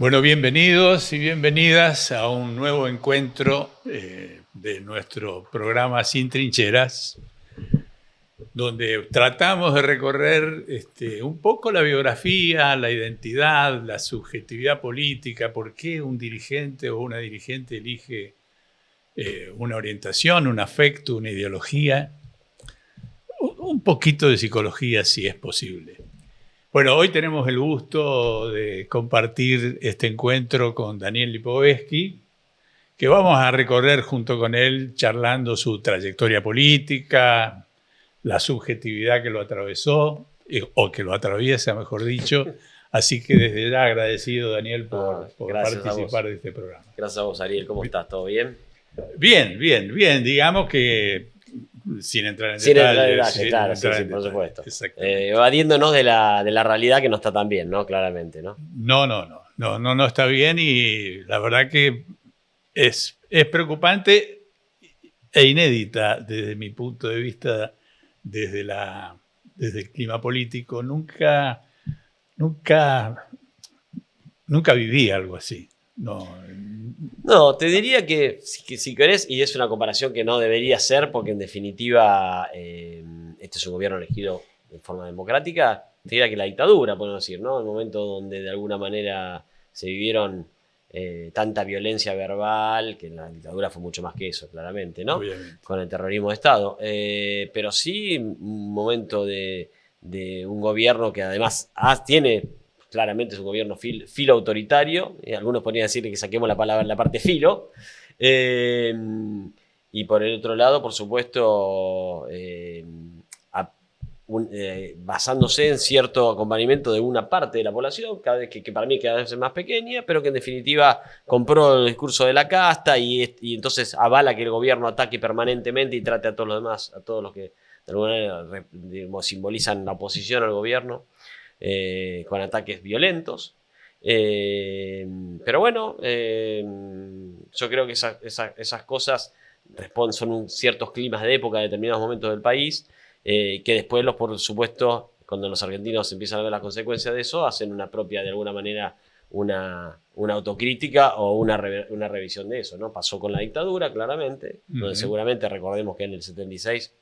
Bueno, bienvenidos y bienvenidas a un nuevo encuentro de nuestro programa Sin Trincheras, donde tratamos de recorrer un poco la biografía, la identidad, la subjetividad política, por qué un dirigente o una dirigente elige una orientación, un afecto, una ideología, un poquito de psicología si es posible. Bueno, hoy tenemos el gusto de compartir este encuentro con Daniel Lipovetsky, que vamos a recorrer junto con él charlando su trayectoria política, la subjetividad que lo atravesó, o que lo atraviesa, mejor dicho. Así que desde ya agradecido, Daniel, por participar de este programa. Gracias a vos, Ariel. ¿Cómo estás? ¿Todo bien? Bien. Digamos que sin entrar en detalle, claro, sí, por supuesto. Evadiéndonos de la realidad que no está tan bien, ¿no? Claramente, ¿no? No está bien, y la verdad que es preocupante e inédita desde mi punto de vista, desde el clima político. Nunca viví algo así. No, te diría que si querés, y es una comparación que no debería ser, porque en definitiva este es un gobierno elegido de forma democrática, te diría que la dictadura, podemos decir, ¿no? El momento donde de alguna manera se vivieron tanta violencia verbal, que en la dictadura fue mucho más que eso, claramente, ¿no? Obviamente. Con el terrorismo de Estado. Pero sí un momento de un gobierno que además tiene... Claramente es un gobierno filo autoritario. Algunos podrían decir que saquemos la palabra en la parte filo. Y por el otro lado, por supuesto, basándose en cierto acompañamiento de una parte de la población, cada vez que para mí cada vez es más pequeña, pero que en definitiva compró el discurso de la casta y entonces avala que el gobierno ataque permanentemente y trate a todos los demás, a todos los que de alguna manera simbolizan la oposición al gobierno. Con ataques violentos. Pero bueno, yo creo que esas cosas son ciertos climas de época, de determinados momentos del país, que después, por supuesto, cuando los argentinos empiezan a ver las consecuencias de eso, hacen una propia, de alguna manera, una autocrítica o una revisión de eso, ¿no? Pasó con la dictadura, claramente, donde seguramente recordemos que en el 76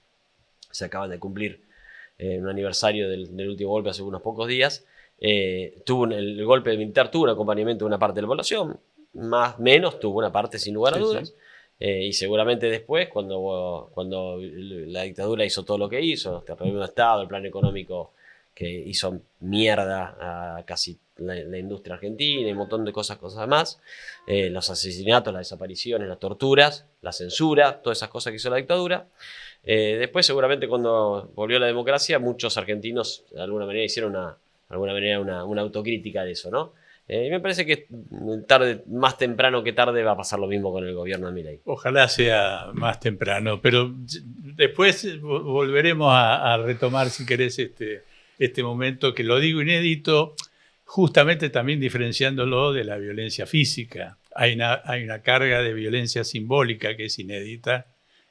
se acaban de cumplir un aniversario del último golpe hace unos pocos días. El golpe militar tuvo un acompañamiento de una parte de la población, más o menos tuvo una parte sin lugar a dudas. Sí. Y seguramente después, cuando la dictadura hizo todo lo que hizo, el terrorismo de Estado, el plan económico que hizo mierda a casi la industria argentina y un montón de cosas más, los asesinatos, las desapariciones, las torturas, la censura, todas esas cosas que hizo la dictadura. Después seguramente cuando volvió la democracia muchos argentinos de alguna manera hicieron una autocrítica de eso, ¿no? Y me parece que más temprano que tarde va a pasar lo mismo con el gobierno de Milei. Ojalá sea más temprano, pero después volveremos a retomar, si querés, este momento, que lo digo inédito, justamente también diferenciándolo de la violencia física. Hay una carga de violencia simbólica que es inédita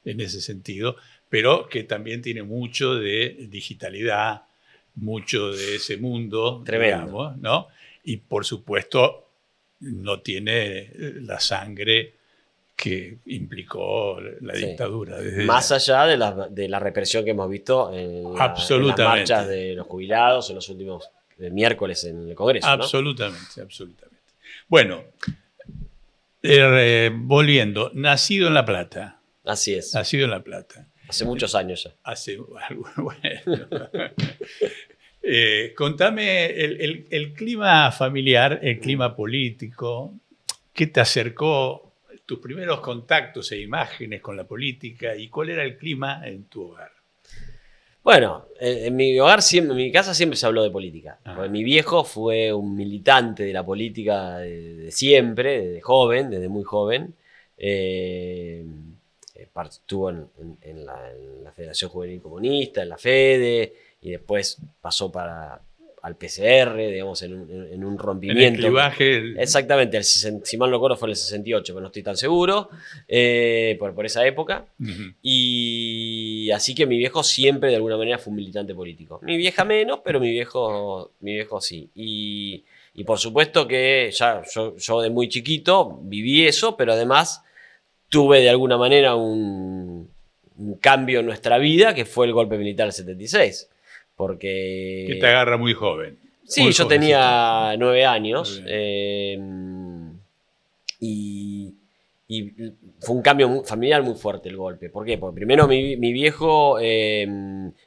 en ese sentido, pero que también tiene mucho de digitalidad, mucho de ese mundo, tremendo, digamos, ¿no? Y por supuesto no tiene la sangre que implicó la dictadura. Más allá de la represión que hemos visto en las marchas de los jubilados en los últimos miércoles en el Congreso, ¿no? Absolutamente. Bueno, volviendo, nacido en La Plata. Así es. Nacido en La Plata. Hace muchos años ya. Bueno. Contame el clima familiar, el clima político, ¿qué te acercó, tus primeros contactos e imágenes con la política, y cuál era el clima en tu hogar? Bueno, en mi hogar, en mi casa siempre se habló de política. Mi viejo fue un militante de la política de siempre, desde muy joven. Estuvo en la Federación Juvenil Comunista, en la FEDE, y después pasó al PCR, digamos, en un rompimiento. En el clivaje. Exactamente, si mal no recuerdo fue en el 68, pero no estoy tan seguro, por esa época. Uh-huh. Y así que mi viejo siempre de alguna manera fue un militante político. Mi vieja menos, pero mi viejo sí. Y Y por supuesto que ya yo de muy chiquito viví eso, pero además tuve de alguna manera un cambio en nuestra vida, que fue el golpe militar del 76. Porque... Que te agarra muy joven. Sí, muy yo jovencito. tenía 9 años. Y fue un cambio familiar muy fuerte el golpe. ¿Por qué? Porque primero mi viejo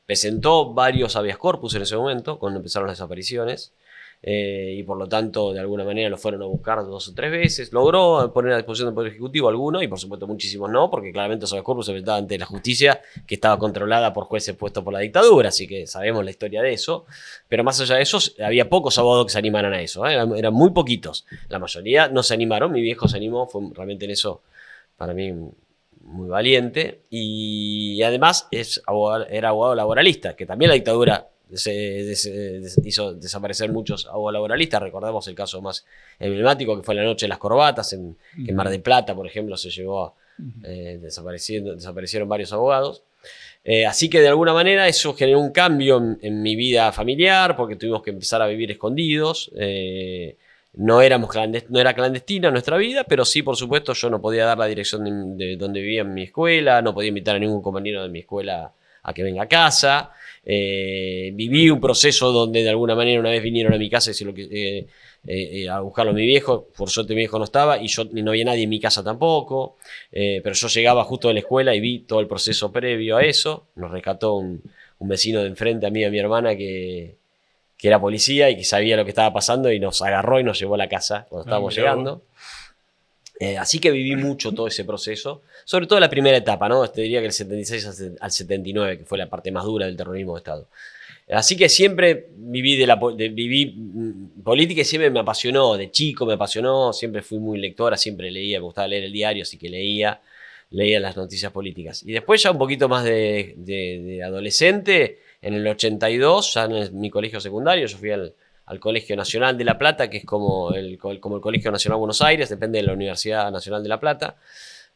presentó varios habeas corpus en ese momento, cuando empezaron las desapariciones. Y por lo tanto, de alguna manera lo fueron a buscar 2 o 3 veces. Logró poner a disposición del Poder Ejecutivo algunos, y por supuesto muchísimos no, porque claramente los habeas corpus se presentaban ante la justicia, que estaba controlada por jueces puestos por la dictadura, así que sabemos la historia de eso. Pero más allá de eso, había pocos abogados que se animaran a eso, ¿eh? Eran muy poquitos. La mayoría no se animaron, mi viejo se animó, fue realmente en eso para mí muy valiente. Y además era abogado laboralista, que también la dictadura hizo desaparecer muchos abogados laboralistas. Recordamos el caso más emblemático, que fue la noche de las corbatas, que en Mar del Plata, por ejemplo, se llevó desaparecieron varios abogados. Así que de alguna manera eso generó un cambio en mi vida familiar, porque tuvimos que empezar a vivir escondidos. No era clandestina nuestra vida, pero sí, por supuesto, yo no podía dar la dirección de donde vivía en mi escuela, no podía invitar a ningún compañero de mi escuela a que venga a casa. Viví un proceso donde de alguna manera una vez vinieron a mi casa a buscarlo a mi viejo. Por suerte mi viejo no estaba y no había nadie en mi casa tampoco, pero yo llegaba justo de la escuela y vi todo el proceso previo a eso. Nos rescató un vecino de enfrente, a mí y a mi hermana, que era policía y que sabía lo que estaba pasando, y nos agarró y nos llevó a la casa cuando estábamos llegando. Así que viví mucho todo ese proceso, sobre todo la primera etapa, ¿no? Te diría que el 76 al 79, que fue la parte más dura del terrorismo de Estado. Así que siempre viví política y siempre me apasionó. De chico me apasionó, siempre fui muy lectora, siempre leía, me gustaba leer el diario, así que leía las noticias políticas. Y después ya un poquito más de adolescente, en el 82, ya en mi colegio secundario, yo fui al Colegio Nacional de La Plata, que es como el Colegio Nacional Buenos Aires, depende de la Universidad Nacional de La Plata,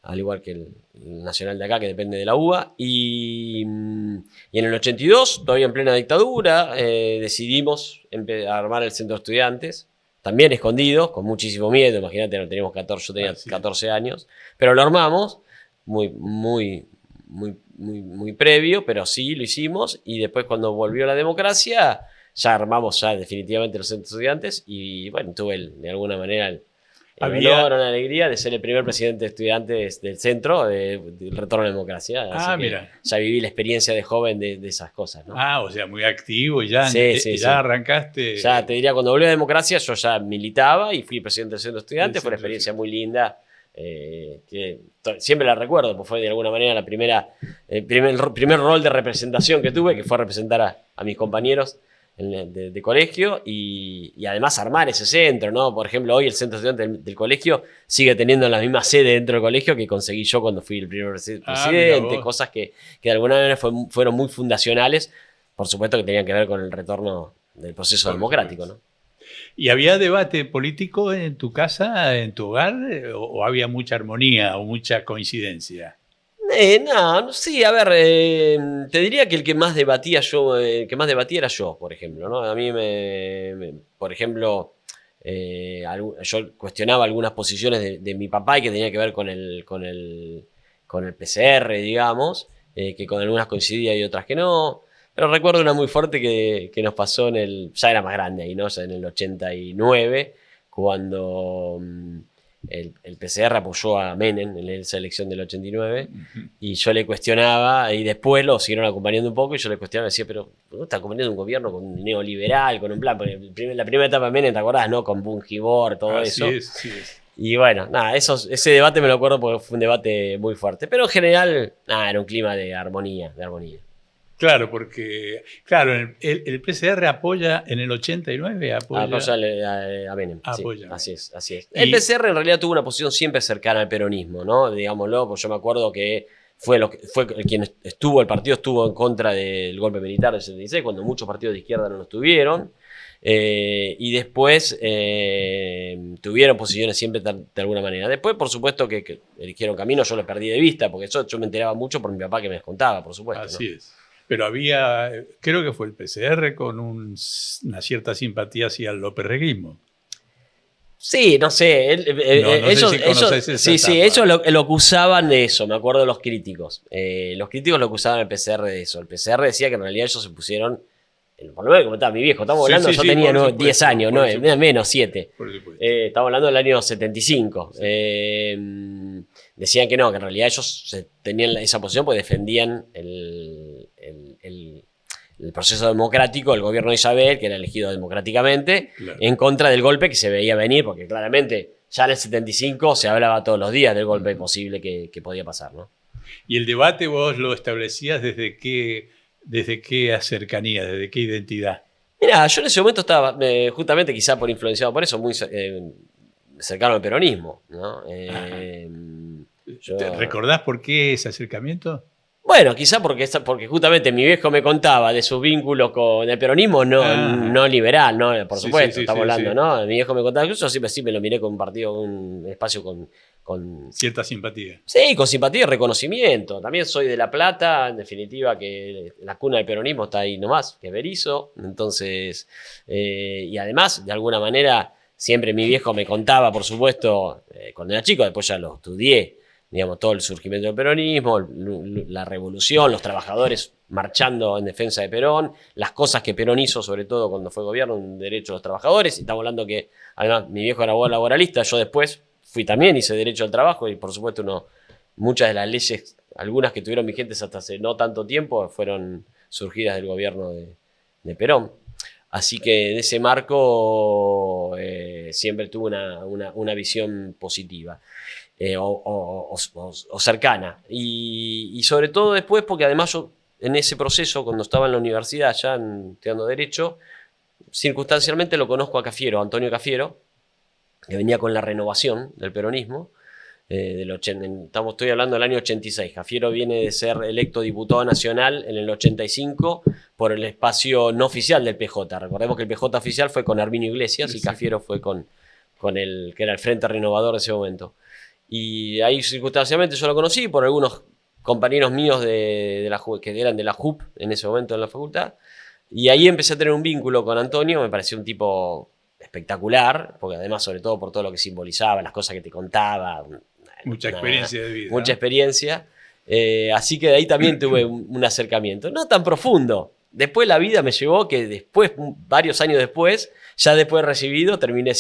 al igual que el nacional de acá, que depende de la UBA. Y en el 82, todavía en plena dictadura, decidimos armar el centro de estudiantes, también escondidos, con muchísimo miedo. Imagínate, no teníamos 14, yo tenía 14 años, pero lo armamos muy previo, pero sí lo hicimos. Y después, cuando volvió la democracia, ya armamos definitivamente los centros de estudiantes. Y bueno, tuve de alguna manera el honor, una alegría de ser el primer presidente de estudiantes del centro del retorno a la democracia. Así que mira. Ya viví la experiencia de joven de esas cosas, ¿no? O sea, muy activo y ya, sí. arrancaste. Ya te diría, cuando volvió a la democracia, yo ya militaba y fui presidente del centro de estudiantes. Fue una experiencia muy linda. Que siempre la recuerdo, porque fue de alguna manera el primer rol de representación que tuve, que fue representar a mis compañeros de colegio y además armar ese centro, ¿no? Por ejemplo, hoy el centro de estudiantes del colegio sigue teniendo la misma sede dentro del colegio que conseguí yo cuando fui el primer presidente, cosas que de alguna manera fueron muy fundacionales, por supuesto que tenían que ver con el retorno del proceso democrático, ¿no? ¿Y había debate político en tu casa, en tu hogar, o había mucha armonía o mucha coincidencia? No, sí, a ver, te diría que el que más debatía era yo, por ejemplo, ¿no? A mí por ejemplo, yo cuestionaba algunas posiciones de mi papá, y que tenía que ver con el PCR, digamos, que con algunas coincidía y otras que no. Pero recuerdo una muy fuerte que nos pasó ya era más grande ahí, ¿no? Ya en el 89, cuando el PCR apoyó a Menem en esa elección del 89, y yo le cuestionaba, y después lo siguieron acompañando un poco, y yo le cuestionaba y decía, pero ¿no está acompañando un gobierno con un neoliberal, con un plan? Porque la primera etapa de Menem, ¿te acordás, no? Con Bungibor, todo eso. Así es. Y bueno, nada, ese debate me lo acuerdo porque fue un debate muy fuerte. Pero en general, era un clima de armonía. Claro, porque el PCR apoya en el 89, apoya a Menem. Apoya. Sí, así es. El PCR en realidad tuvo una posición siempre cercana al peronismo, ¿no? Digámoslo, pues yo me acuerdo que fue quien el partido estuvo en contra del golpe militar del 76, cuando muchos partidos de izquierda no lo estuvieron. Y después tuvieron posiciones siempre de alguna manera. Después, por supuesto, que eligieron camino, yo lo perdí de vista, porque eso yo me enteraba mucho por mi papá, que me contaba, por supuesto. Así es. Pero creo que fue el PCR con una cierta simpatía hacia el lópezreguismo. Sí, no sé. No Ellos, sé si conoces esa sí, etapa. ellos lo acusaban de eso, me acuerdo de los críticos. Los críticos lo acusaban al PCR de eso. El PCR decía que en realidad ellos se pusieron, por lo menos como estaba mi viejo, estamos Sí, hablando, sí, yo sí, tenía por 10 supuesto, años, por supuesto. menos 7. Por supuesto. Estamos hablando del año 75. Sí. Decían que no, que en realidad ellos tenían esa posición porque defendían el proceso democrático del gobierno de Isabel, que era elegido democráticamente, Claro. en contra del golpe que se veía venir, porque claramente ya en el 75 se hablaba todos los días del golpe posible que podía pasar, ¿no? ¿Y el debate vos lo establecías desde qué cercanía, desde qué identidad? Mira, yo en ese momento estaba, justamente quizá por influenciado por eso, muy cercano al peronismo, ¿no? ¿Te recordás por qué ese acercamiento? Bueno, quizá porque justamente mi viejo me contaba de sus vínculos con el peronismo no liberal, ¿no? Por Sí, supuesto, sí, sí, estamos sí, hablando, sí. ¿no? Mi viejo me contaba, incluso siempre sí me lo miré con un partido, un espacio con Cierta simpatía. sí, con simpatía y reconocimiento. También soy de La Plata, en definitiva, que la cuna del peronismo está ahí nomás, que es Berisso. Entonces, y además, de alguna manera, siempre mi viejo me contaba, por supuesto, cuando era chico, después ya lo estudié, digamos, todo el surgimiento del peronismo, la revolución, los trabajadores marchando en defensa de Perón, las cosas que Perón hizo, sobre todo cuando fue gobierno, en derecho a los trabajadores. Y estamos hablando que, además, mi viejo era abogado laboralista, yo después fui también, hice derecho al trabajo y por supuesto muchas de las leyes, algunas que tuvieron vigentes hasta hace no tanto tiempo, fueron surgidas del gobierno de Perón. Así que en ese marco siempre tuve una visión positiva o cercana. Y sobre todo después, porque además yo en ese proceso, cuando estaba en la universidad ya estudiando Derecho, circunstancialmente lo conozco a Cafiero, Antonio Cafiero, que venía con la renovación del peronismo. Estoy hablando del año 86. Cafiero viene de ser electo diputado nacional en el 85 por el espacio no oficial del PJ. Recordemos que el PJ oficial fue con Herminio Iglesias y Cafiero fue con el que era el Frente Renovador de ese momento. Y ahí circunstancialmente yo lo conocí por algunos compañeros míos que eran de la JUP en ese momento en la facultad. Y ahí empecé a tener un vínculo con Antonio, me pareció un tipo espectacular, porque además sobre todo por todo lo que simbolizaba, las cosas que te contaba. Mucha experiencia de vida. Mucha experiencia. Así que de ahí también tuve un acercamiento. No tan profundo. Después la vida me llevó que después, varios años después, ya después de recibido, terminé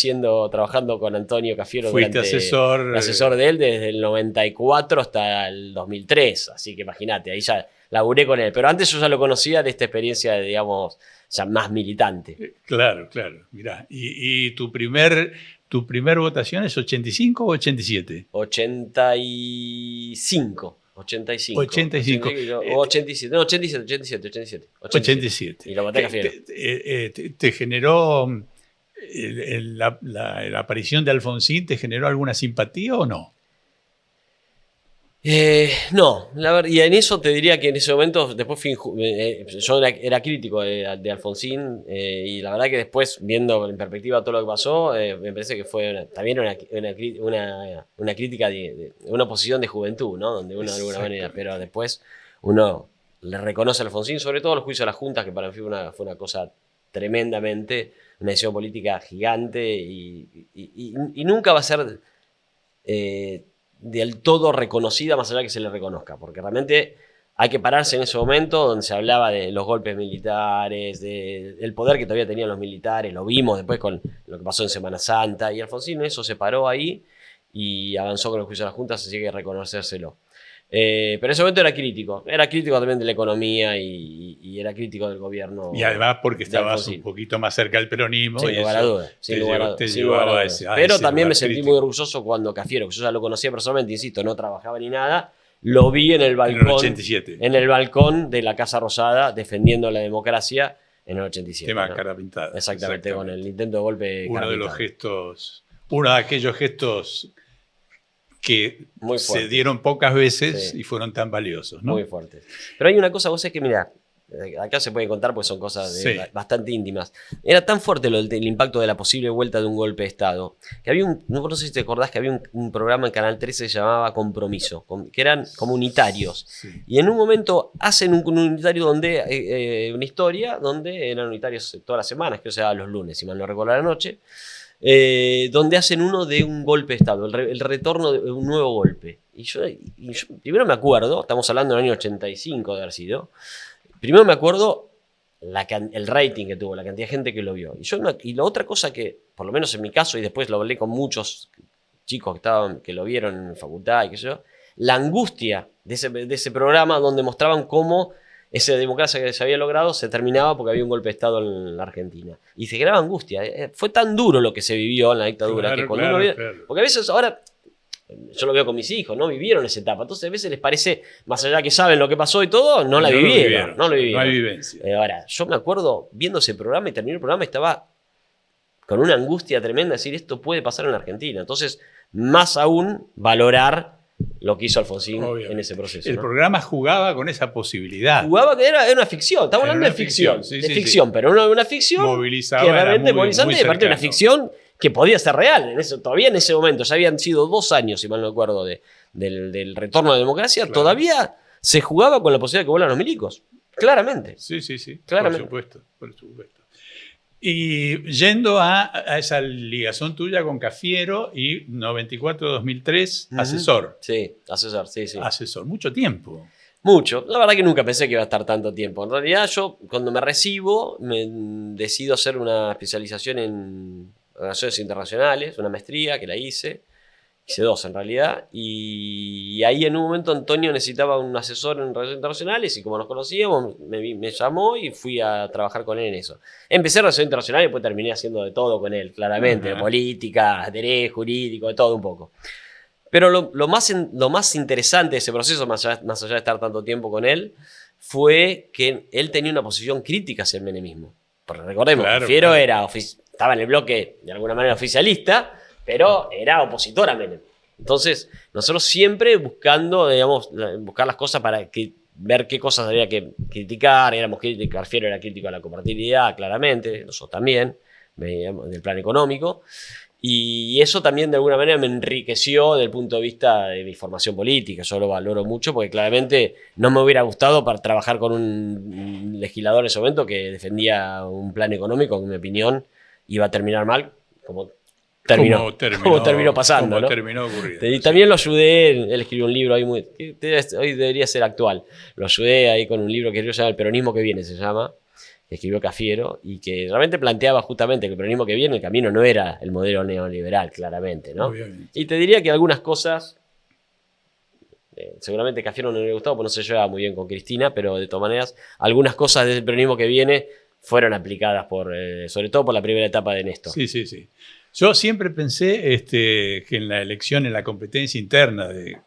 trabajando con Antonio Cafiero. Fuiste asesor de él desde el 94 hasta el 2003. Así que imagínate, ahí ya laburé con él. Pero antes yo ya lo conocía de esta experiencia, digamos, ya más militante. Claro, claro. Mirá, ¿y tu primer votación es 85 o 87? 85. 85. 85. O 87. No, 87. 87. Y lo voté a Cafiero. ¿Te generó la aparición de Alfonsín, te generó alguna simpatía o no? No, y en eso te diría que en ese momento después yo era crítico de Alfonsín y la verdad que después, viendo en perspectiva todo lo que pasó, me parece que fue también una crítica de una posición de juventud, ¿no? Donde uno de alguna manera, pero después uno le reconoce a Alfonsín, sobre todo el juicio de las juntas, que para mí fue una cosa tremendamente, una decisión política gigante y nunca va a ser del todo reconocida más allá de que se le reconozca, porque realmente hay que pararse en ese momento donde se hablaba de los golpes militares, del poder que todavía tenían los militares, lo vimos después con lo que pasó en Semana Santa, y Alfonsín eso se paró ahí y avanzó con el juicio de las juntas, así que hay que reconocérselo. Pero en ese momento era crítico también de la economía y era crítico del gobierno. Y además porque estabas un poquito más cerca del peronismo. Sin lugar a dudas. Pero también me sentí muy orgulloso cuando Cafiero, que yo ya lo conocía personalmente, insisto, no trabajaba ni nada, lo vi en el balcón. En el 87. En el balcón de la Casa Rosada defendiendo la democracia en el 87. Tema ¿no? cara pintada. Exactamente, con el intento de golpe. Uno de aquellos gestos que se dieron pocas veces y fueron tan valiosos, ¿no? Muy fuertes. Pero hay una cosa, vos sabés que, mirá, acá se puede contar porque son cosas bastante íntimas. Era tan fuerte el impacto de la posible vuelta de un golpe de Estado, que había no sé si te acordás que había un programa en Canal 13 que se llamaba Compromiso, que eran comunitarios. Sí. Y en un momento hacen un unitario donde, una historia donde eran unitarios todas las semanas, que o sea los lunes, si mal no recuerdo la noche. donde hacen uno de un golpe de Estado, el retorno de un nuevo golpe. Y yo primero me acuerdo, estamos hablando del año 85 de haber sido, primero me acuerdo el rating que tuvo, la cantidad de gente que lo vio. Y la otra cosa que, por lo menos en mi caso, y después lo hablé con muchos chicos que lo vieron en facultad y qué sé yo, la angustia de ese programa donde mostraban cómo esa democracia que se había logrado se terminaba porque había un golpe de Estado en la Argentina. Y se creaba angustia. Fue tan duro lo que se vivió en la dictadura que cuando uno porque a veces ahora, yo lo veo con mis hijos, no vivieron esa etapa. Entonces a veces les parece, más allá que saben lo que pasó y todo, no la vivieron. No hay vivencia. Ahora, yo me acuerdo viendo ese programa y terminé el programa, estaba con una angustia tremenda, decir esto puede pasar en la Argentina. Entonces, más aún, valorar lo que hizo Alfonsín en ese proceso. El programa jugaba con esa posibilidad. Jugaba que era una ficción, estamos hablando de ficción. Pero una ficción movilizaba, que realmente movilizante, y aparte una ficción que podía ser real. Todavía en ese momento, ya habían sido 2 años, si mal no recuerdo, del retorno a la democracia, claro. Todavía se jugaba con la posibilidad de que vuelan los milicos. Claramente. Sí. Claramente. Por supuesto. Y yendo a esa ligación tuya con Cafiero y 94-2003, asesor. Sí, asesor. Asesor, mucho tiempo. Mucho. La verdad que nunca pensé que iba a estar tanto tiempo. En realidad yo, cuando me recibo, me decido hacer una especialización en Relaciones Internacionales, una maestría que la hice 2 en realidad, y ahí en un momento Antonio necesitaba un asesor en Relaciones Internacionales y como nos conocíamos me llamó y fui a trabajar con él en eso. Empecé en Relaciones Internacionales y después terminé haciendo de todo con él, claramente, de política, derecho, jurídico, de todo un poco. Pero lo más interesante de ese proceso, más allá de estar tanto tiempo con él, fue que él tenía una posición crítica hacia el menemismo. Porque recordemos, Cafiero estaba en el bloque de alguna manera oficialista, pero era opositor a Menem. Entonces, nosotros siempre buscando, digamos, buscar las cosas para ver qué cosas había que criticar. Cafiero era crítico a la compartibilidad, claramente, nosotros también, del plan económico. Y eso también de alguna manera me enriqueció desde el punto de vista de mi formación política. Yo lo valoro mucho porque claramente no me hubiera gustado para trabajar con un legislador en ese momento que defendía un plan económico que, en mi opinión, iba a terminar mal, como terminó pasando, como ¿no? terminó ocurriendo. Y también lo ayudé, él escribió un libro ahí hoy debería ser actual. Lo ayudé ahí con un libro que creo que se llama El peronismo que viene, se llama, que escribió Cafiero, y que realmente planteaba justamente que el peronismo que viene, el camino no era el modelo neoliberal, claramente, ¿no? Obviamente. Y te diría que algunas cosas, seguramente Cafiero no le gustaba, porque no se llevaba muy bien con Cristina, pero de todas maneras, algunas cosas del peronismo que viene fueron aplicadas sobre todo por la primera etapa de Néstor. Sí. Yo siempre pensé que en la elección, en la competencia interna de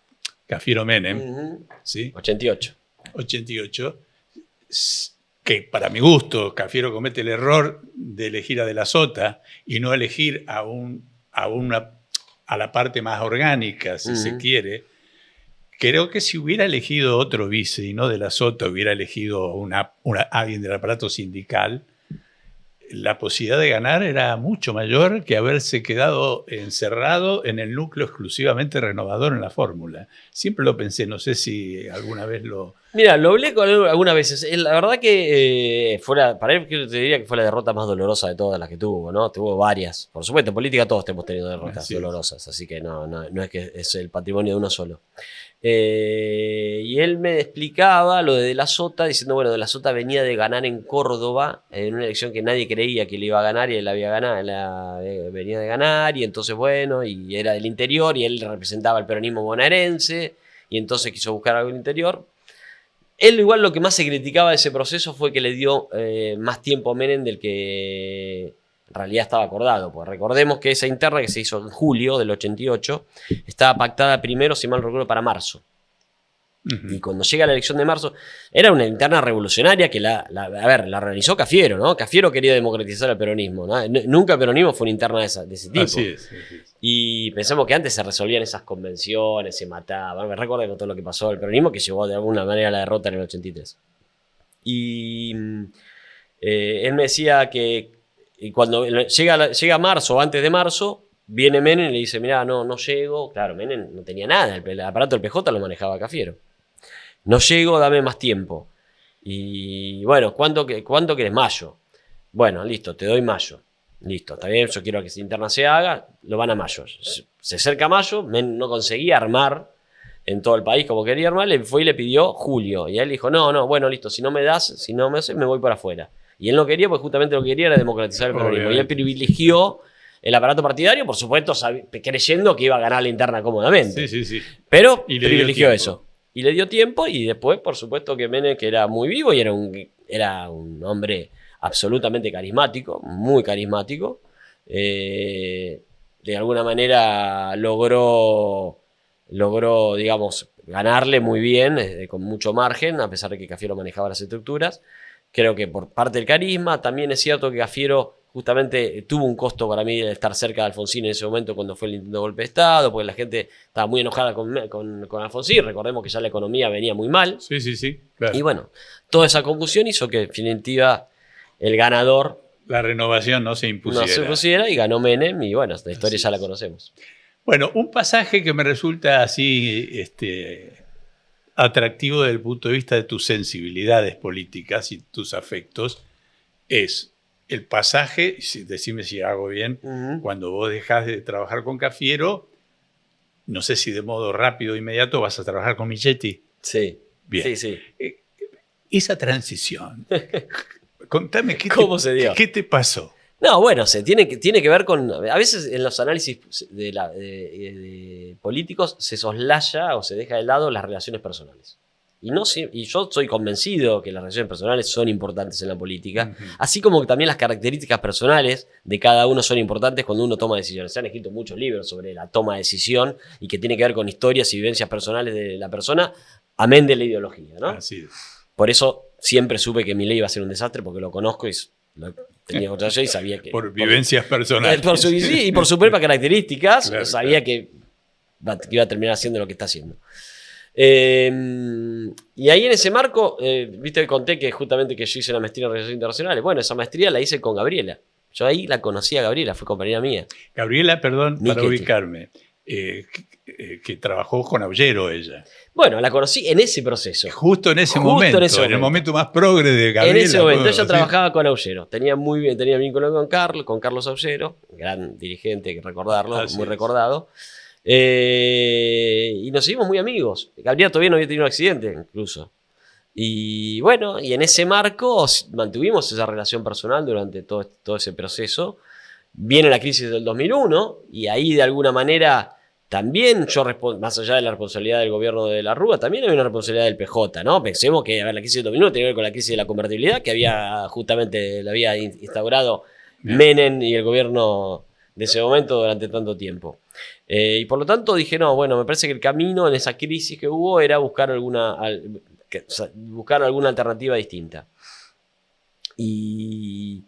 Cafiero-Menem, ¿sí? 88, que para mi gusto Cafiero comete el error de elegir a De la Sota y no elegir a la parte más orgánica, si se quiere. Creo que si hubiera elegido otro vice y no De la Sota, hubiera elegido alguien del aparato sindical, la posibilidad de ganar era mucho mayor que haberse quedado encerrado en el núcleo exclusivamente renovador en la fórmula. Siempre lo pensé, no sé si alguna vez lo... Mira, lo hablé con él algunas veces. La verdad que para él te diría que fue la derrota más dolorosa de todas las que tuvo, ¿no? Tuvo varias. Por supuesto, en política todos hemos tenido derrotas dolorosas, así que no es que es el patrimonio de uno solo. Y él me explicaba lo de la Sota, diciendo, bueno, De la Sota venía de ganar en Córdoba, en una elección que nadie creía que le iba a ganar, y él había ganado, venía de ganar, y entonces, bueno, y era del interior, y él representaba el peronismo bonaerense, y entonces quiso buscar algo del interior. Él igual lo que más se criticaba de ese proceso fue que le dio más tiempo a Menem del que en realidad estaba acordado. Pues recordemos que esa interna que se hizo en julio del 88 estaba pactada primero, si mal recuerdo, para marzo. Y cuando llega la elección de marzo, era una interna revolucionaria que la organizó Cafiero, ¿no? Cafiero quería democratizar el peronismo, ¿no? Nunca el peronismo fue una interna de ese tipo. Así es. Y pensamos que antes se resolvían esas convenciones, se mataban. Me recuerdo todo lo que pasó el peronismo, que llevó de alguna manera a la derrota en el 83. Y él me decía que cuando llega marzo o antes de marzo, viene Menem y le dice, mirá, no llego. Claro, Menem no tenía nada, el aparato del PJ lo manejaba Cafiero. No llego, dame más tiempo. Y bueno, ¿cuánto querés? Mayo. Bueno, listo, te doy mayo. listo, está bien, yo quiero que esa interna se haga, lo van a mayo. Se acerca mayo, no conseguía armar en todo el país como quería armar, le fue y le pidió julio. Y él dijo, no, bueno, listo, si no me das, si no me haces, me voy para afuera. Y él no quería, porque justamente lo que quería era democratizar el peronismo. Y él privilegió el aparato partidario, por supuesto, creyendo que iba a ganar la interna cómodamente. Sí. Pero privilegió eso. Y le dio tiempo, y después, por supuesto, que Menem, que era muy vivo y era un hombre absolutamente carismático, muy carismático, de alguna manera logró, digamos, ganarle muy bien, con mucho margen, a pesar de que Cafiero manejaba las estructuras. Creo que por parte del carisma, también es cierto que Cafiero justamente tuvo un costo para mí de estar cerca de Alfonsín en ese momento cuando fue el intento de golpe de Estado, porque la gente estaba muy enojada con Alfonsín. Recordemos que ya la economía venía muy mal. Sí, claro. Y bueno, toda esa confusión hizo que en definitiva el ganador... La renovación no se impusiera. Y ganó Menem, y bueno, la historia ya la conocemos. Bueno, un pasaje que me resulta así atractivo desde el punto de vista de tus sensibilidades políticas y tus afectos es el pasaje, decime si hago bien, cuando vos dejás de trabajar con Cafiero, no sé si de modo rápido e inmediato vas a trabajar con Michetti. Sí. Bien. Sí. Esa transición, contame ¿Cómo se dio? ¿Qué te pasó? No, bueno, tiene que ver con... A veces en los análisis de políticos se soslaya o se deja de lado las relaciones personales. Y yo soy convencido que las relaciones personales son importantes en la política, así como que también las características personales de cada uno son importantes cuando uno toma decisiones. Se han escrito muchos libros sobre la toma de decisión y que tiene que ver con historias y vivencias personales de la persona, amén de la ideología, ¿no? Así es. Por eso siempre supe que Milei iba a ser un desastre, porque lo conozco y lo tenía contra yo y sabía que... Por vivencias personales. Y por sus propias características, claro, sabía que iba a terminar haciendo lo que está haciendo. Y ahí en ese marco, viste que conté que justamente que yo hice una maestría en Relaciones Internacionales. Bueno, esa maestría la hice con Gabriela. Yo ahí la conocí a Gabriela, fue compañera mía. Gabriela, perdón, Michetti. para ubicarme, que trabajó con Aullero ella. Bueno, la conocí en ese proceso. Justo en ese momento, en el momento más progre de Gabriela. En ese momento ella trabajaba con Aullero. Tenía vínculo con Carlos Aullero, gran dirigente, hay que recordarlo, muy recordado. Y nos hicimos muy amigos. Gabriela todavía no había tenido un accidente, incluso. Y bueno, y en ese marco mantuvimos esa relación personal durante todo ese proceso. Viene la crisis del 2001 y ahí de alguna manera también yo, más allá de la responsabilidad del gobierno de la Rúa, también hay una responsabilidad del PJ, ¿no? Pensemos que la crisis del 2001 tenía que ver con la crisis de la convertibilidad que la había instaurado Menem y el gobierno de ese momento durante tanto tiempo. Y por lo tanto dije, no, bueno, me parece que el camino en esa crisis que hubo era buscar alguna alternativa distinta. Y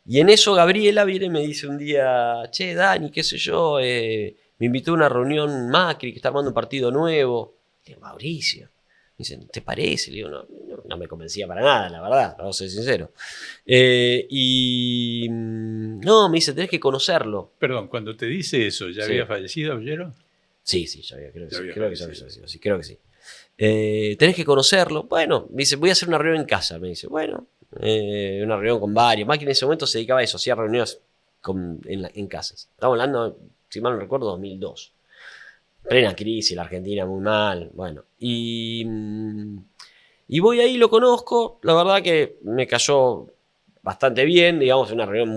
en eso Gabriela viene y me dice un día, che, Dani, qué sé yo, me invitó a una reunión Macri, que está armando un partido nuevo. Le digo, Mauricio. Me dicen, ¿te parece? Le digo, no me convencía para nada, la verdad, vamos a ser sinceros. No, me dice, tenés que conocerlo. Perdón, cuando te dice eso, ¿ya había fallecido Aullero? Sí, ya había, creo que sí. Creo que sí. Tenés que conocerlo. Bueno, me dice, voy a hacer una reunión en casa. Me dice, bueno, una reunión con varios. Macri en ese momento se dedicaba a eso, hacía reuniones en casas. Estamos hablando, si mal no recuerdo, 2002. Plena crisis, la Argentina muy mal. Bueno, y voy ahí, lo conozco. La verdad que me cayó bastante bien, digamos, una reunión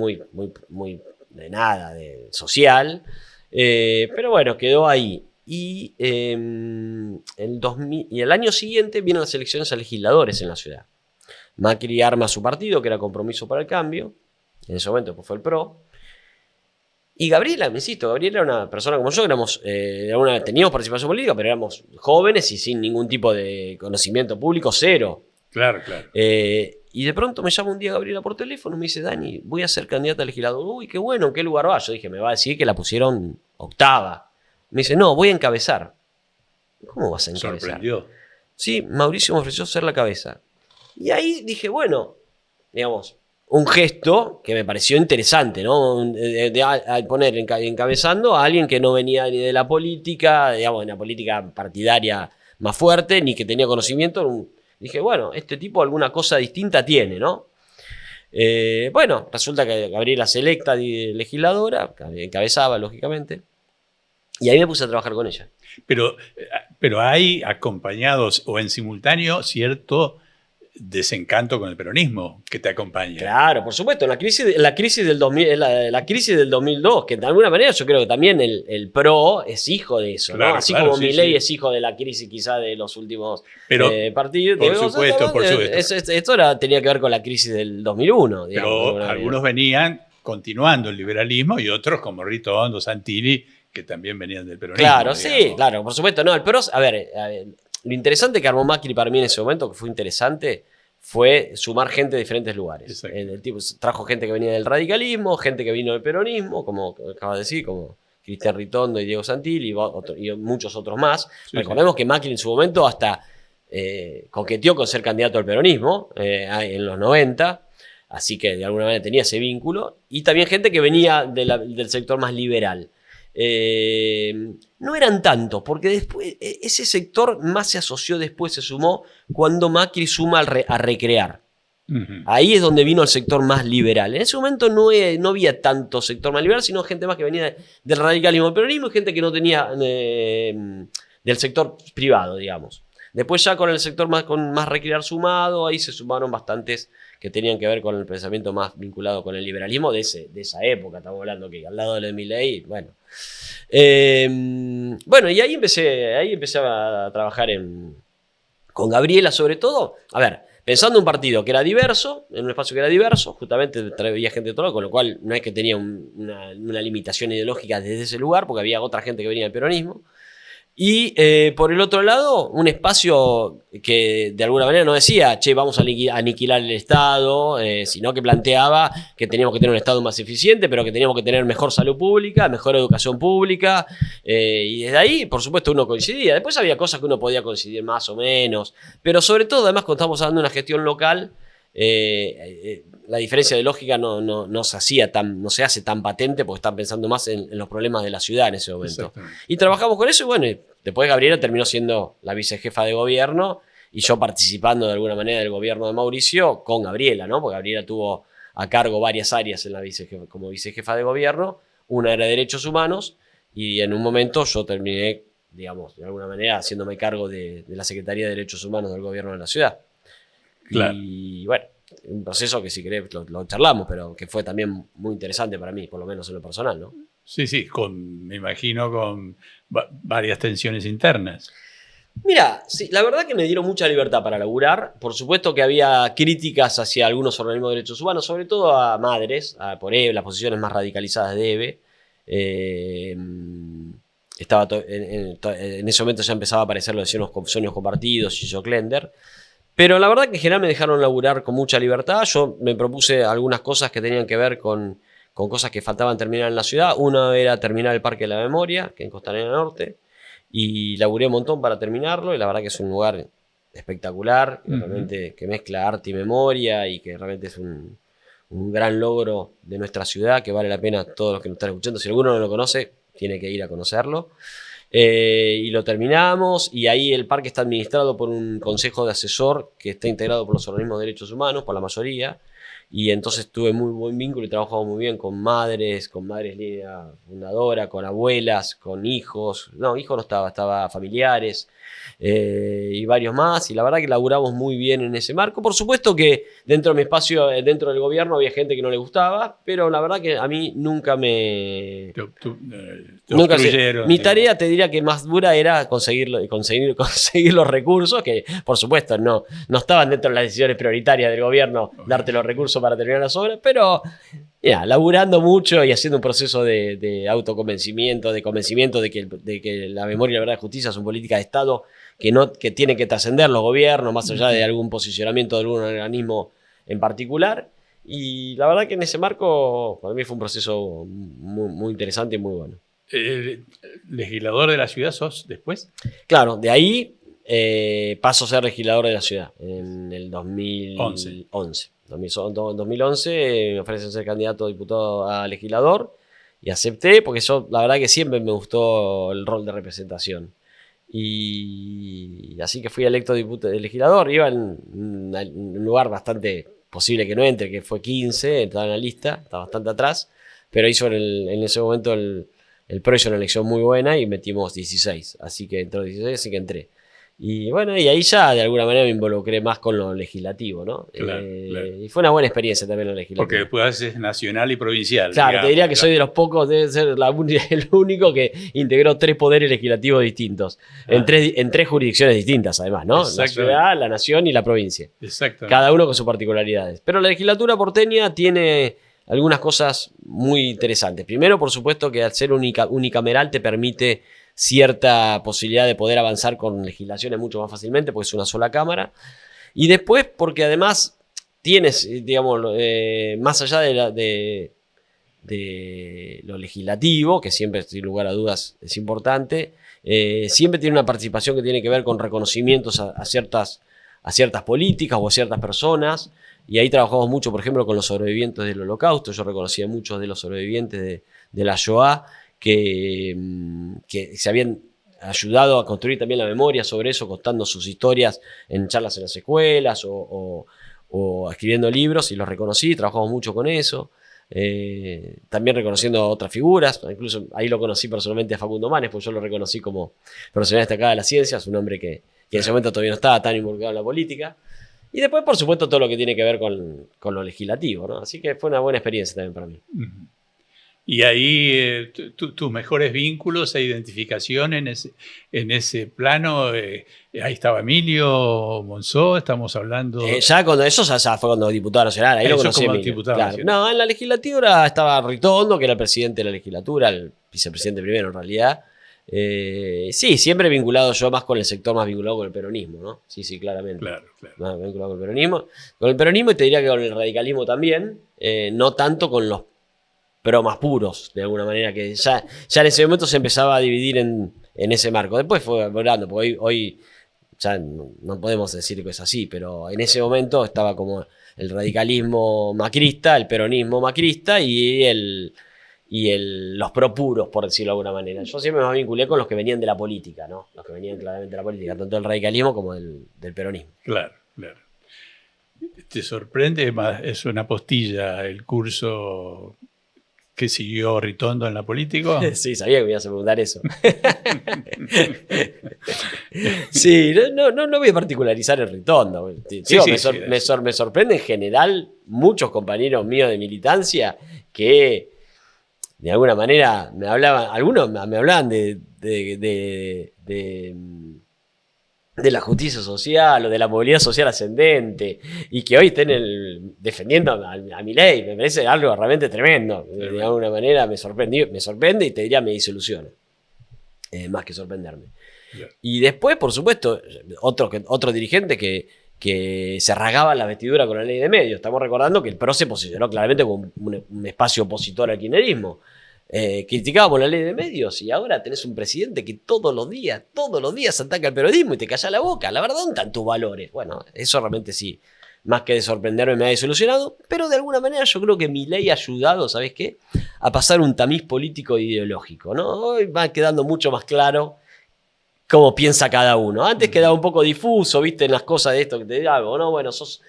muy de nada, de social. Pero bueno, quedó ahí. Y el año siguiente vienen las elecciones a legisladores en la ciudad. Macri arma su partido, que era Compromiso para el Cambio. En ese momento pues fue el PRO. Y Gabriela, me insisto, Gabriela era una persona como yo, teníamos participación política, pero éramos jóvenes y sin ningún tipo de conocimiento público, cero. Claro. Y de pronto me llama un día Gabriela por teléfono y me dice, Dani, voy a ser candidata a legislador. Uy, qué bueno, ¿en qué lugar va? Yo dije, me va a decir que la pusieron octava. Me dice, no, voy a encabezar. ¿Cómo vas a encabezar? Sorprendió. Sí, Mauricio me ofreció ser la cabeza. Y ahí dije, bueno, digamos, un gesto que me pareció interesante, ¿no? Al poner encabezando a alguien que no venía ni de la política, digamos, de una política partidaria más fuerte, ni que tenía conocimiento. Dije, bueno, este tipo alguna cosa distinta tiene, ¿no? Bueno, resulta que Gabriela se electa legisladora, encabezaba, lógicamente, y ahí me puse a trabajar con ella. Pero hay acompañados o en simultáneo cierto desencanto con el peronismo que te acompaña. Claro, por supuesto, la crisis del 2000, la crisis del 2002, que de alguna manera yo creo que también el PRO es hijo de eso, claro, ¿no? Así claro, como sí, Milei sí. es hijo de la crisis quizá de los últimos partidos. Por supuesto. Esto tenía que ver con la crisis del 2001, digamos. Pero algunos venían continuando el liberalismo y otros como Rito Hondo, Santini, que también venían del peronismo. Claro, digamos. sí, claro, por supuesto. No, el PRO, a ver, lo interesante que armó Macri para mí en ese momento, que fue interesante, fue sumar gente de diferentes lugares. El tipo trajo gente que venía del radicalismo, gente que vino del peronismo, como acabas de decir, como Cristian Ritondo y Diego Santilli y muchos otros más. Sí, recordemos que Macri en su momento hasta coqueteó con ser candidato al peronismo en los 90, así que de alguna manera tenía ese vínculo. Y también gente que venía del sector más liberal. No eran tantos, porque después ese sector más se asoció después, se sumó cuando Macri suma a Recrear. Ahí es donde vino el sector más liberal. En ese momento no había tanto sector más liberal, sino gente más que venía del radicalismo, del peronismo y gente que no tenía del sector privado, digamos. Después ya con el sector con más Recrear sumado, ahí se sumaron bastantes que tenían que ver con el pensamiento más vinculado con el liberalismo de esa época, estamos hablando que al lado de Milei, bueno. Bueno, y ahí empecé a trabajar con Gabriela sobre todo. A ver, pensando en un partido que era diverso, en un espacio que era diverso, justamente traía gente de todo, con lo cual no es que tenía una limitación ideológica desde ese lugar, porque había otra gente que venía del peronismo. Y por el otro lado, un espacio que de alguna manera no decía, che, vamos a aniquilar el Estado, sino que planteaba que teníamos que tener un Estado más eficiente, pero que teníamos que tener mejor salud pública, mejor educación pública, y desde ahí, por supuesto, uno coincidía. Después había cosas que uno podía coincidir más o menos, pero sobre todo, además, cuando estamos hablando de una gestión local, la diferencia de lógica no se hace tan patente porque están pensando más en los problemas de la ciudad en ese momento. Y trabajamos con eso y bueno, después Gabriela terminó siendo la vicejefa de gobierno y yo participando de alguna manera del gobierno de Mauricio con Gabriela, ¿no? Porque Gabriela tuvo a cargo varias áreas como vicejefa de gobierno, una era Derechos Humanos y en un momento yo terminé, digamos, de alguna manera haciéndome cargo de la Secretaría de Derechos Humanos del gobierno de la ciudad. Claro. Y bueno, un proceso que si querés lo charlamos, pero que fue también muy interesante para mí, por lo menos en lo personal, ¿no? Sí, me imagino con varias tensiones internas. Mira, sí, la verdad que me dieron mucha libertad para laburar. Por supuesto que había críticas hacia algunos organismos de derechos humanos, sobre todo a Madres, por EVE, las posiciones más radicalizadas de EVE. Estaba en ese momento ya empezaba a aparecer lo de Sueños Compartidos y Joe Klender. Pero la verdad que en general me dejaron laburar con mucha libertad. Yo me propuse algunas cosas que tenían que ver con cosas que faltaban terminar en la ciudad. Una era terminar el Parque de la Memoria, que en Costanera Norte, y laburé un montón para terminarlo, y la verdad que es un lugar espectacular, realmente que mezcla arte y memoria, y que realmente es un gran logro de nuestra ciudad, que vale la pena a todos los que nos están escuchando. Si alguno no lo conoce, tiene que ir a conocerlo. Y lo terminamos, y ahí el parque está administrado por un consejo de asesor que está integrado por los organismos de derechos humanos, por la mayoría, y entonces tuve muy buen vínculo y trabajamos muy bien con madres línea fundadora, con abuelas, con hijos, no estaba familiares, y varios más, y la verdad que laburamos muy bien en ese marco. Por supuesto que dentro de mi espacio, dentro del gobierno, había gente que no le gustaba, pero la verdad que a mí nunca me... Nunca mi tarea, te diría que más dura era conseguir los recursos, que por supuesto no estaban dentro de las decisiones prioritarias del gobierno darte los recursos para terminar las obras, pero laburando mucho y haciendo un proceso de autoconvencimiento, de convencimiento de que la memoria y la verdad y justicia son políticas de Estado que tienen que trascender los gobiernos, más allá de algún posicionamiento de algún organismo en particular. Y la verdad que en ese marco para mí fue un proceso muy, muy interesante y muy bueno. ¿Legislador de la ciudad sos después? Claro, de ahí paso a ser legislador de la ciudad en el 2011. En 2011 me ofrecen ser candidato a diputado a legislador y acepté porque yo la verdad que siempre me gustó el rol de representación. Y así que fui electo legislador. Iba en un lugar bastante posible que no entre, que fue 15, estaba en la lista, está bastante atrás, pero hizo en ese momento el PRO hizo una elección muy buena y metimos 16, así que entró 16, así que entré. Y bueno, y ahí ya de alguna manera me involucré más con lo legislativo, ¿no? Claro. Y fue una buena experiencia también lo legislativo. Porque después haces nacional y provincial. Claro, digamos, te diría que soy de los pocos, debe ser el único que integró 3 poderes legislativos distintos, en tres jurisdicciones distintas además, ¿no? La ciudad, la nación y la provincia. Exactamente. Cada uno con sus particularidades. Pero la legislatura porteña tiene algunas cosas muy interesantes. Primero, por supuesto, que al ser unicameral te permite cierta posibilidad de poder avanzar con legislaciones mucho más fácilmente, porque es una sola cámara. Y después, porque además tienes, digamos, más allá de lo legislativo, que siempre, sin lugar a dudas, es importante, siempre tiene una participación que tiene que ver con reconocimientos a ciertas políticas o a ciertas personas. Y ahí trabajamos mucho, por ejemplo, con los sobrevivientes del Holocausto. Yo reconocía a muchos de los sobrevivientes de la Shoah que se habían ayudado a construir también la memoria sobre eso, contando sus historias en charlas en las escuelas o escribiendo libros, y los reconocí, trabajamos mucho con eso. También reconociendo a otras figuras, incluso ahí lo conocí personalmente a Facundo Manes, porque yo lo reconocí como profesional destacada de la ciencia, es un hombre que en ese momento todavía no estaba tan involucrado en la política. Y después, por supuesto, todo lo que tiene que ver con lo legislativo, ¿no? Así que fue una buena experiencia también para mí. Y ahí tus mejores vínculos e identificación en ese plano, ahí estaba Emilio Monzó, estamos hablando... Ya cuando eso ya fue cuando diputado nacional, ahí lo conocí como diputado nacional. No, en la legislatura estaba Ritondo, que era el presidente de la legislatura, el vicepresidente primero en realidad. Sí, siempre vinculado yo más con el sector más vinculado con el peronismo, ¿no? Sí, claramente. Claro. Más vinculado con el peronismo. Con el peronismo, y te diría que con el radicalismo también, no tanto con los pro más puros, de alguna manera, que ya en ese momento se empezaba a dividir en ese marco. Después fue volando, porque hoy ya no podemos decir que es así, pero en ese momento estaba como el radicalismo macrista, el peronismo macrista y los propuros, por decirlo de alguna manera. Yo siempre me vinculé con los que venían de la política, ¿no? Los que venían claramente de la política, tanto del radicalismo como del peronismo. Claro. ¿Te sorprende? ¿Es una postilla el curso que siguió Ritondo en la política? Sí, sabía que me ibas a preguntar eso. Sí, no voy a particularizar el Ritondo. Me sorprende en general muchos compañeros míos de militancia que de alguna manera me hablaban, algunos me hablaban de la justicia social o de la movilidad social ascendente, y que hoy estén defendiendo a Milei. Me parece algo realmente tremendo. De alguna manera me sorprende y te diría me desilusiona, más que sorprenderme. Yeah. Y después, por supuesto, otro dirigente que se rasgaba la vestidura con la ley de medios. Estamos recordando que el PRO se posicionó claramente como un espacio opositor al kirchnerismo. Criticábamos la ley de medios, y ahora tenés un presidente que todos los días ataca al periodismo y te calla la boca. La verdad, ¿dónde están tus valores? Bueno, eso realmente sí, más que de sorprenderme, me ha desilusionado, pero de alguna manera yo creo que Milei ha ayudado, ¿sabes qué?, a pasar un tamiz político e ideológico, ¿no? Hoy va quedando mucho más claro cómo piensa cada uno. Antes quedaba un poco difuso, ¿viste?, en las cosas de esto que te digo, ¿no? Bueno, sos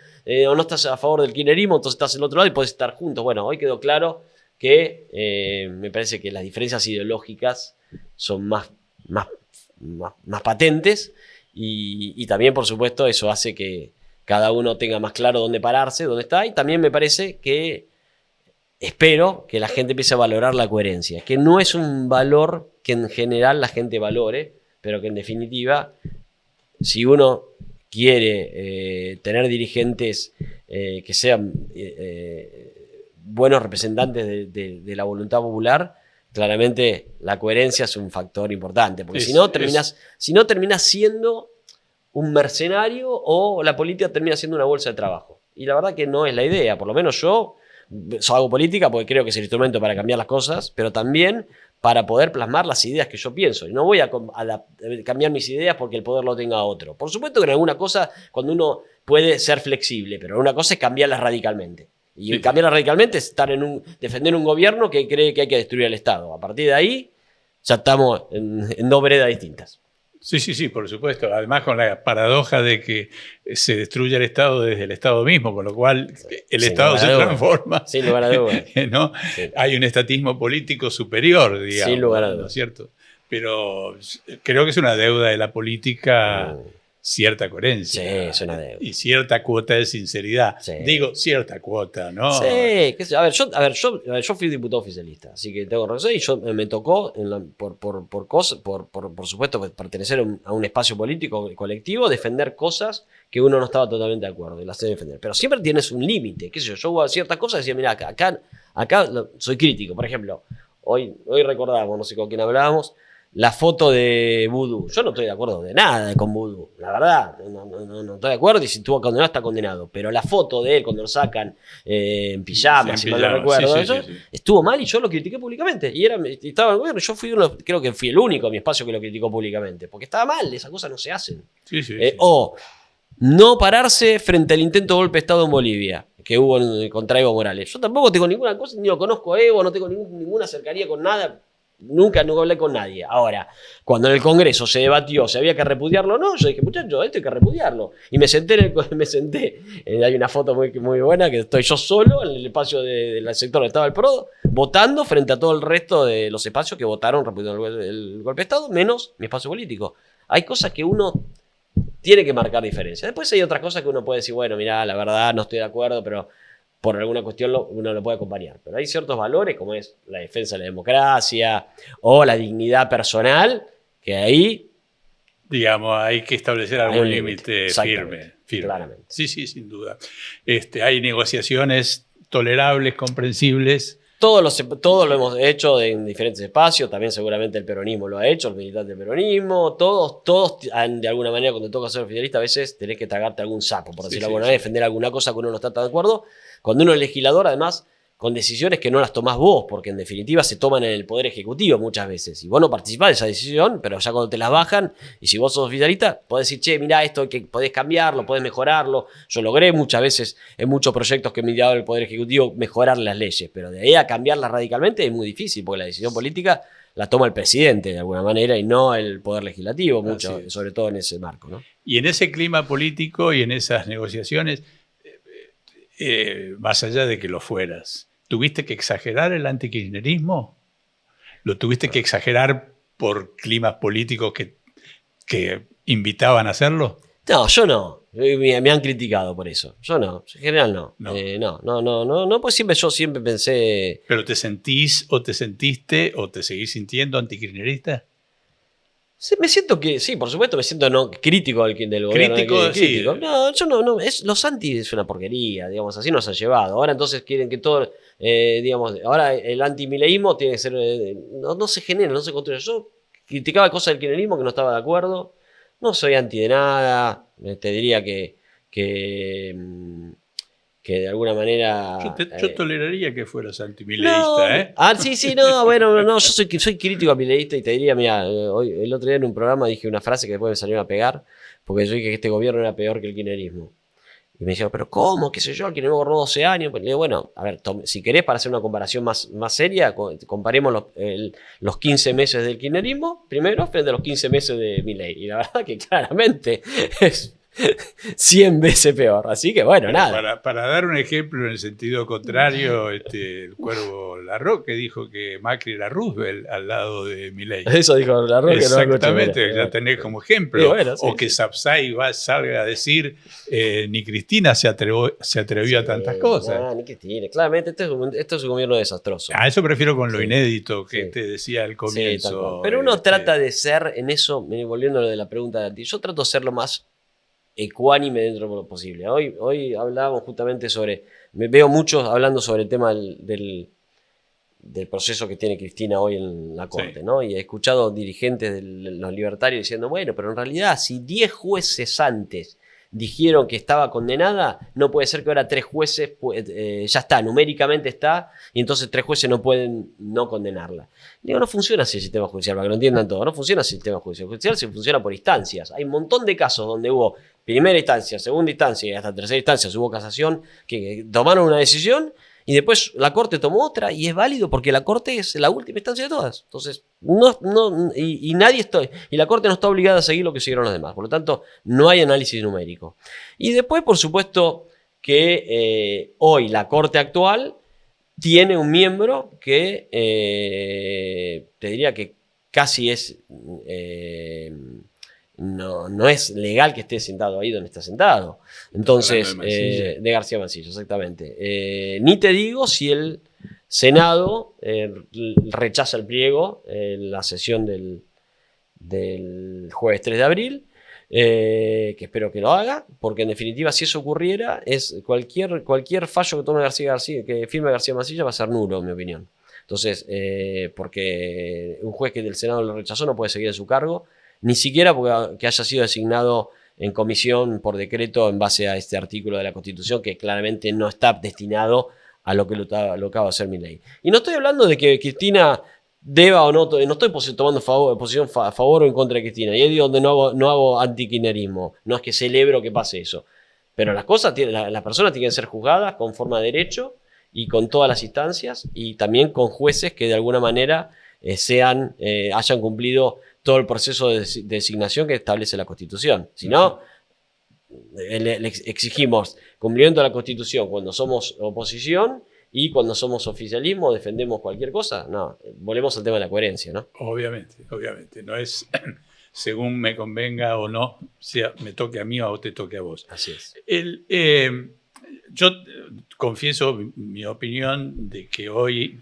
o no estás a favor del kirchnerismo, entonces estás en el otro lado y podés estar juntos. Bueno, hoy quedó claro que me parece que las diferencias ideológicas son más patentes, y también, por supuesto, eso hace que cada uno tenga más claro dónde pararse, dónde está, y también me parece que espero que la gente empiece a valorar la coherencia, que no es un valor que en general la gente valore, pero que en definitiva, si uno quiere tener dirigentes que sean buenos representantes de la voluntad popular, claramente la coherencia es un factor importante, porque si no terminás siendo un mercenario, o la política termina siendo una bolsa de trabajo. Y la verdad que no es la idea. Por lo menos yo hago política porque creo que es el instrumento para cambiar las cosas, pero también para poder plasmar las ideas que yo pienso. Y no voy a cambiar mis ideas porque el poder lo tenga otro. Por supuesto que en alguna cosa, cuando uno puede ser flexible, pero una cosa es cambiarlas radicalmente. Y cambiarlas radicalmente es defender un gobierno que cree que hay que destruir el Estado. A partir de ahí, ya estamos en dos veredas distintas. Sí, por supuesto. Además, con la paradoja de que se destruye el Estado desde el Estado mismo, con lo cual el Sin Estado lugar a se dudas. transforma. Sin lugar a dudas. ¿No? Sí. Hay un estatismo político superior, digamos. Sin lugar a dudas. ¿No es cierto? Pero creo que es una deuda de la política cierta coherencia. Sí, es una deuda. Y cierta cuota de sinceridad. Sí. Digo, cierta cuota, ¿no? Sí, a ver, yo fui diputado oficialista, así que tengo razón y yo me tocó, por supuesto, pertenecer a un espacio político colectivo, defender cosas que uno no estaba totalmente de acuerdo y las tengo que defender. Pero siempre tienes un límite, qué sé yo hubo ciertas cosas y decía, mira, acá soy crítico. Por ejemplo, hoy recordábamos, no sé con quién hablábamos, la foto de Vudú. Yo no estoy de acuerdo de nada con Vudú, la verdad. No estoy de acuerdo y si estuvo condenado, está condenado. Pero la foto de él cuando lo sacan en pijama, si mal no recuerdo, sí. Estuvo mal y yo lo critiqué públicamente. Y estaba en el gobierno. Yo creo que fui el único en mi espacio que lo criticó públicamente. Porque estaba mal, esas cosas no se hacen. O no pararse frente al intento de golpe de Estado en Bolivia que hubo contra Evo Morales. Yo tampoco tengo ninguna cosa, ni lo conozco a Evo, no tengo ninguna cercanía con nada. Nunca hablé con nadie. Ahora, cuando en el Congreso se debatió si había que repudiarlo o no, yo dije, muchachos, esto hay que repudiarlo. Y me senté, hay una foto muy, muy buena que estoy yo solo en el espacio del sector donde estaba el PRO, votando frente a todo el resto de los espacios que votaron repudiando el golpe de Estado, menos mi espacio político. Hay cosas que uno tiene que marcar diferencias. Después hay otras cosas que uno puede decir, bueno, mirá, la verdad no estoy de acuerdo, pero por alguna cuestión uno lo puede acompañar. Pero hay ciertos valores, como es la defensa de la democracia o la dignidad personal, que ahí... Digamos, hay que establecer algún límite firme. Claramente. Sí, sin duda. Hay negociaciones tolerables, comprensibles. Todo lo hemos hecho en diferentes espacios, también seguramente el peronismo lo ha hecho, los militantes del peronismo, todos de alguna manera cuando toca ser oficialista a veces tenés que tragarte algún sapo, por decirlo de alguna manera, defender alguna cosa que uno no está tan de acuerdo. Cuando uno es legislador, además, con decisiones que no las tomás vos, porque en definitiva se toman en el Poder Ejecutivo muchas veces. Y vos no participás de esa decisión, pero ya cuando te las bajan, y si vos sos oficialista, podés decir, che, mirá esto, que podés cambiarlo, podés mejorarlo. Yo logré muchas veces en muchos proyectos que me dio el Poder Ejecutivo mejorar las leyes, pero de ahí a cambiarlas radicalmente es muy difícil, porque la decisión política la toma el presidente de alguna manera y no el Poder Legislativo, sobre todo en ese marco, ¿no? Y en ese clima político y en esas negociaciones, más allá de que lo fueras, ¿tuviste que exagerar el antikirchnerismo? ¿Lo tuviste que exagerar por climas políticos que invitaban a hacerlo? No, yo no. Me han criticado por eso. Yo no, en general no. No, pues yo siempre pensé... ¿Pero te sentís o te sentiste o te seguís sintiendo antikirchnerista? Sí, me siento que, sí, por supuesto, me siento crítico del gobierno. Crítico. No, yo no. Los anti es una porquería, digamos, así nos han llevado. Ahora entonces quieren que todo, digamos, ahora el antimileísmo tiene que ser, no se genera, no se construye. Yo criticaba cosas del kirchnerismo que no estaba de acuerdo. No soy anti de nada. Te diría que de alguna manera... Yo toleraría que fueras antimileísta, yo soy crítico a mileísta y te diría, mira, el otro día en un programa dije una frase que después me salió a pegar, porque yo dije que este gobierno era peor que el kirchnerismo. Y me decían, pero ¿cómo? ¿Qué sé yo? El kirchnerismo gobernó 12 años. Pues le digo, bueno, a ver, si querés para hacer una comparación más seria, comparemos los 15 meses del kirchnerismo, primero, frente a los 15 meses de Milei. Y la verdad que claramente es 100 veces peor, así que bueno, nada. Para dar un ejemplo en el sentido contrario, el Cuervo Larroque dijo que Macri era Roosevelt al lado de Milei. Eso dijo Larroque. Exactamente, ya tenés como ejemplo. Bueno, o que Sapsay salga a decir ni Cristina se atrevió a tantas cosas. Ni Cristina, claramente esto es un gobierno desastroso. A eso prefiero con lo inédito que te decía al comienzo. Pero uno trata de ser en eso, volviendo a lo de la pregunta, yo trato de ser lo más ecuánime dentro de lo posible. Hoy hablábamos justamente veo muchos hablando sobre el tema del proceso que tiene Cristina hoy en la Corte, ¿no? Y he escuchado dirigentes de los libertarios diciendo, bueno, pero en realidad si 10 jueces antes dijeron que estaba condenada, no puede ser que ahora 3 jueces, ya está, numéricamente está, y entonces 3 jueces no pueden no condenarla. Digo, no funciona así el sistema judicial, para que lo entiendan todo, no funciona así el sistema judicial, se funciona por instancias. Hay un montón de casos donde hubo primera instancia, segunda instancia y hasta tercera instancia, hubo casación, que tomaron una decisión y después la Corte tomó otra y es válido porque la Corte es la última instancia de todas. Entonces, y la Corte no está obligada a seguir lo que siguieron los demás. Por lo tanto, no hay análisis numérico. Y después, por supuesto, que hoy la Corte actual tiene un miembro que te diría que casi es... no es legal que esté sentado ahí donde está sentado. Entonces, de García Mansilla, exactamente. Ni te digo si el Senado rechaza el pliego en la sesión del jueves 3 de abril, que espero que lo haga, porque en definitiva, si eso ocurriera, es cualquier fallo que tome que firme García Mansilla va a ser nulo, en mi opinión. Entonces, porque un juez que del Senado lo rechazó no puede seguir en su cargo, ni siquiera porque haya sido designado en comisión por decreto en base a este artículo de la Constitución que claramente no está destinado a lo que acaba de hacer Milei. Y no estoy hablando de que Cristina deba o no estoy tomando posición a favor o en contra de Cristina. Y es donde no hago antikirchnerismo. No es que celebro que pase eso. Pero las personas tienen que ser juzgadas conforme a derecho y con todas las instancias y también con jueces que de alguna manera hayan cumplido todo el proceso de designación que establece la Constitución. Si no, le exigimos cumplimiento de la Constitución cuando somos oposición y cuando somos oficialismo defendemos cualquier cosa. No, volvemos al tema de la coherencia, ¿no? Obviamente. No es según me convenga o no, sea me toque a mí o te toque a vos. Así es. Yo confieso mi opinión de que hoy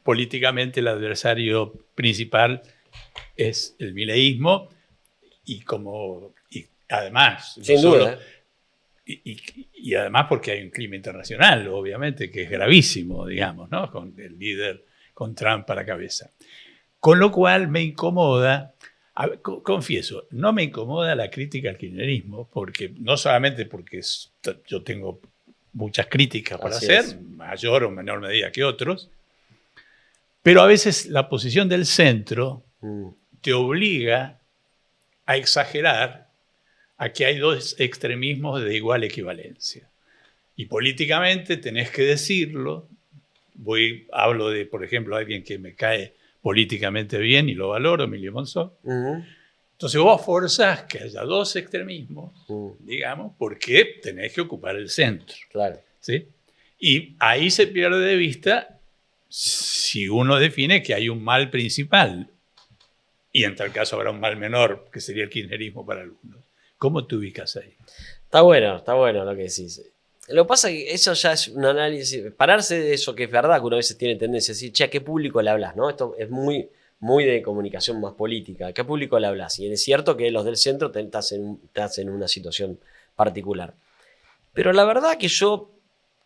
políticamente el adversario principal es el mileísmo y además sin duda y además porque hay un clima internacional obviamente que es gravísimo, digamos, ¿no? Con el líder, con Trump a la cabeza, con lo cual me incomoda, confieso, no me incomoda la crítica al kirchnerismo, porque no solamente porque yo tengo muchas críticas para hacer, mayor o menor medida que otros, pero a veces la posición del centro te obliga a exagerar a que hay dos extremismos de igual equivalencia. Y políticamente tenés que decirlo. Hablo de, por ejemplo, alguien que me cae políticamente bien y lo valoro, Emilio Monzó. Entonces vos forzás que haya dos extremismos, digamos, porque tenés que ocupar el centro. Claro. ¿Sí? Y ahí se pierde de vista si uno define que hay un mal principal. Y en tal caso habrá un mal menor, que sería el kirchnerismo para algunos. ¿Cómo te ubicas ahí? Está bueno lo que decís. Lo que pasa es que eso ya es un análisis, pararse de eso que es verdad, que uno a veces tiene tendencia a decir, che, ¿a qué público le hablas? ¿No? Esto es muy de comunicación más política. ¿A qué público le hablas? Y es cierto que los del centro te hacen una situación particular. Pero la verdad que yo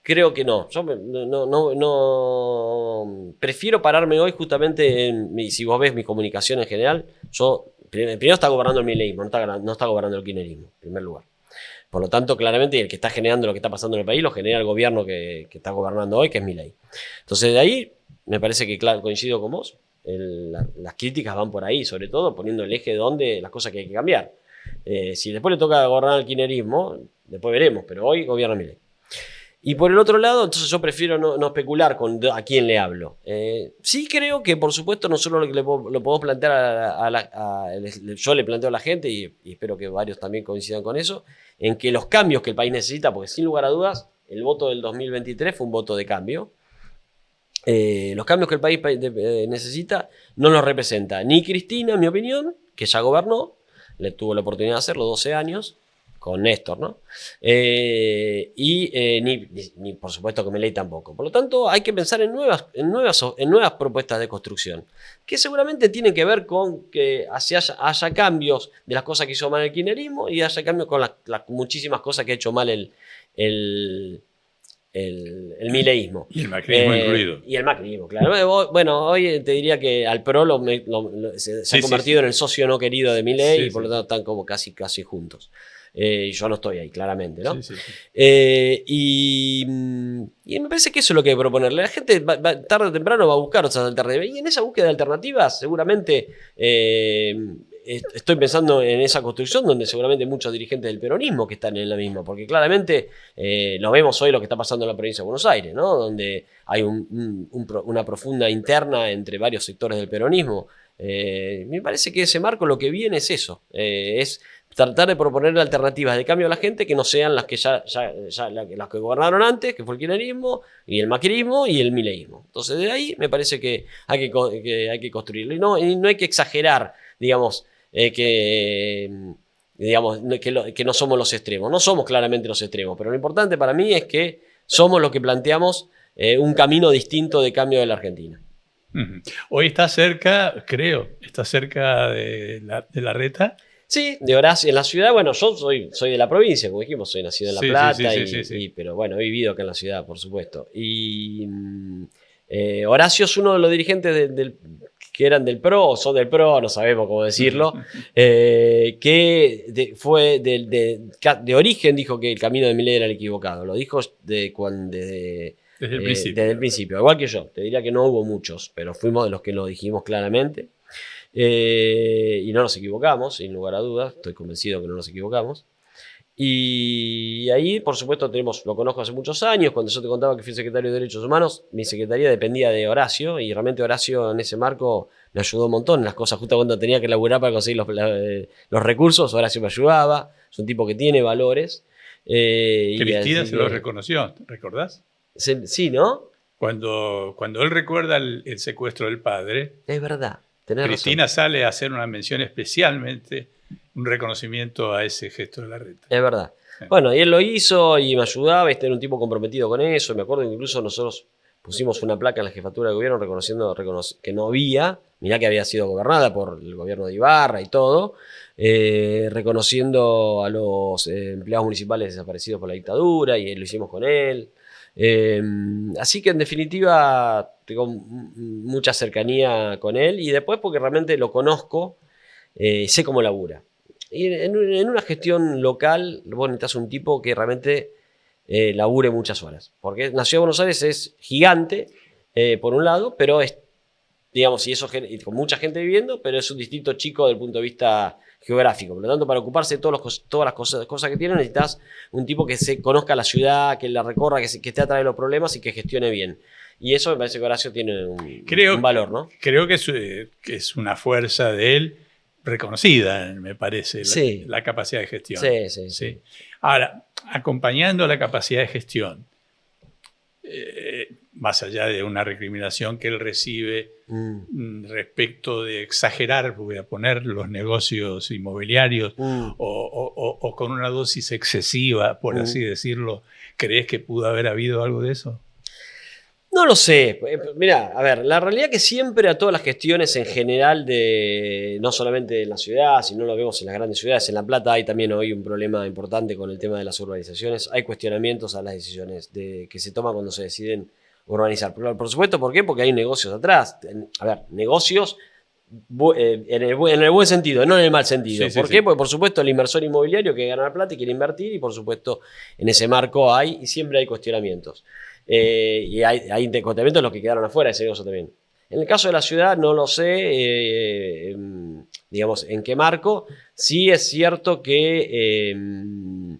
creo que no. Yo no prefiero pararme hoy justamente si vos ves mi comunicación en general, yo primero está gobernando el mileísmo, no está gobernando el kirchnerismo, en primer lugar. Por lo tanto, claramente el que está generando lo que está pasando en el país lo genera el gobierno que está gobernando hoy, que es Milei. Entonces de ahí me parece que claro, coincido con vos, las críticas van por ahí, sobre todo poniendo el eje de dónde las cosas que hay que cambiar. Si después le toca gobernar el kirchnerismo, después veremos, pero hoy gobierna Milei. Y por el otro lado, entonces yo prefiero no especular con a quién le hablo. Sí creo que, por supuesto, nosotros lo podemos plantear yo le planteo a la gente, y espero que varios también coincidan con eso, en que los cambios que el país necesita, porque sin lugar a dudas, el voto del 2023 fue un voto de cambio. Los cambios que el país necesita no los representa ni Cristina, en mi opinión, que ya gobernó, le tuvo la oportunidad de hacerlo 12 años, con Néstor, ¿no? Ni por supuesto que Milei tampoco. Por lo tanto, hay que pensar en nuevas propuestas de construcción, que seguramente tienen que ver con que haya cambios de las cosas que hizo mal el kirchnerismo y haya cambios con las muchísimas cosas que ha hecho mal el mileísmo. Y el macrismo incluido. Y el macrismo, claro. Bueno, hoy te diría que al PRO se ha convertido en el socio no querido de Milei y por lo tanto están como casi juntos. Yo no estoy ahí, claramente, ¿no? Y me parece que eso es lo que hay que proponerle. La gente tarde o temprano va a buscar otras alternativas. Y en esa búsqueda de alternativas, seguramente estoy pensando en esa construcción donde seguramente muchos dirigentes del peronismo que están en la misma, porque claramente lo vemos hoy lo que está pasando en la provincia de Buenos Aires, ¿no? Donde hay una profunda interna entre varios sectores del peronismo. Me parece que ese marco lo que viene es eso, es tratar de proponer alternativas de cambio a la gente que no sean las que las que gobernaron antes, que fue el kirchnerismo y el macrismo y el mileísmo. Entonces de ahí me parece que hay que construirlo y no hay que exagerar, digamos, que no somos los extremos. No somos claramente los extremos, pero lo importante para mí es que somos los que planteamos un camino distinto de cambio de la Argentina. Hoy está cerca, creo, está cerca de Larreta. Sí, de Horacio, en la ciudad, bueno, yo soy de la provincia, como dijimos, soy nacido en La Plata, pero bueno, he vivido acá en la ciudad, por supuesto. Y Horacio es uno de los dirigentes que eran del PRO, o son del PRO, no sabemos cómo decirlo, que fue de origen dijo que el camino de Milei era el equivocado, lo dijo desde el principio, igual que yo, te diría que no hubo muchos, pero fuimos de los que lo dijimos claramente. Y no nos equivocamos, sin lugar a dudas, estoy convencido que no nos equivocamos. Y ahí, por supuesto, lo conozco hace muchos años, cuando yo te contaba que fui secretario de Derechos Humanos, mi secretaría dependía de Horacio, y realmente Horacio en ese marco me ayudó un montón en las cosas, justo cuando tenía que laburar para conseguir los recursos, Horacio me ayudaba, es un tipo que tiene valores. Cristina se lo reconoció, ¿recordás? Sí, ¿no? Cuando él recuerda el secuestro del padre, es verdad. Cristina sale a hacer una mención especialmente, un reconocimiento a ese gesto de Larreta. Es verdad. Bueno, y él lo hizo y me ayudaba, y era un tipo comprometido con eso. Me acuerdo que incluso nosotros pusimos una placa en la jefatura de gobierno reconociendo que no había, mirá que había sido gobernada por el gobierno de Ibarra y todo, reconociendo a los empleados municipales desaparecidos por la dictadura, y lo hicimos con él. Así que en definitiva tengo mucha cercanía con él, y después porque realmente lo conozco, sé cómo labura. Y en una gestión local vos necesitas un tipo que realmente labure muchas horas, porque la ciudad de Buenos Aires es gigante, por un lado, pero es, digamos, y con mucha gente viviendo, pero es un distrito chico desde el punto de vista geográfico. Por lo tanto, para ocuparse de todas las cosas que tiene, necesitas un tipo que se conozca la ciudad, que la recorra, que esté atrás de los problemas y que gestione bien. Y eso me parece que Horacio tiene un valor, ¿no? Creo que es una fuerza de él reconocida, me parece, sí. la capacidad de gestión. Sí. Ahora, acompañando la capacidad de gestión, más allá de una recriminación que él recibe respecto de exagerar, voy a poner, los negocios inmobiliarios o con una dosis excesiva, por así decirlo, ¿crees que pudo haber habido algo de eso? No lo sé. Mirá, a ver, la realidad que siempre a todas las gestiones en general, no solamente en la ciudad, sino lo vemos en las grandes ciudades, en La Plata hay también hoy un problema importante con el tema de las urbanizaciones, hay cuestionamientos a las decisiones que se toman cuando se deciden urbanizar. Por supuesto, ¿por qué? Porque hay negocios atrás. A ver, negocios en el buen sentido, no en el mal sentido. ¿Por qué? Porque por supuesto el inversor inmobiliario que gana la plata y quiere invertir, y por supuesto en ese marco y siempre hay cuestionamientos. Y hay cuestionamientos los que quedaron afuera de ese negocio también. En el caso de la ciudad no lo sé, digamos, en qué marco. Sí es cierto que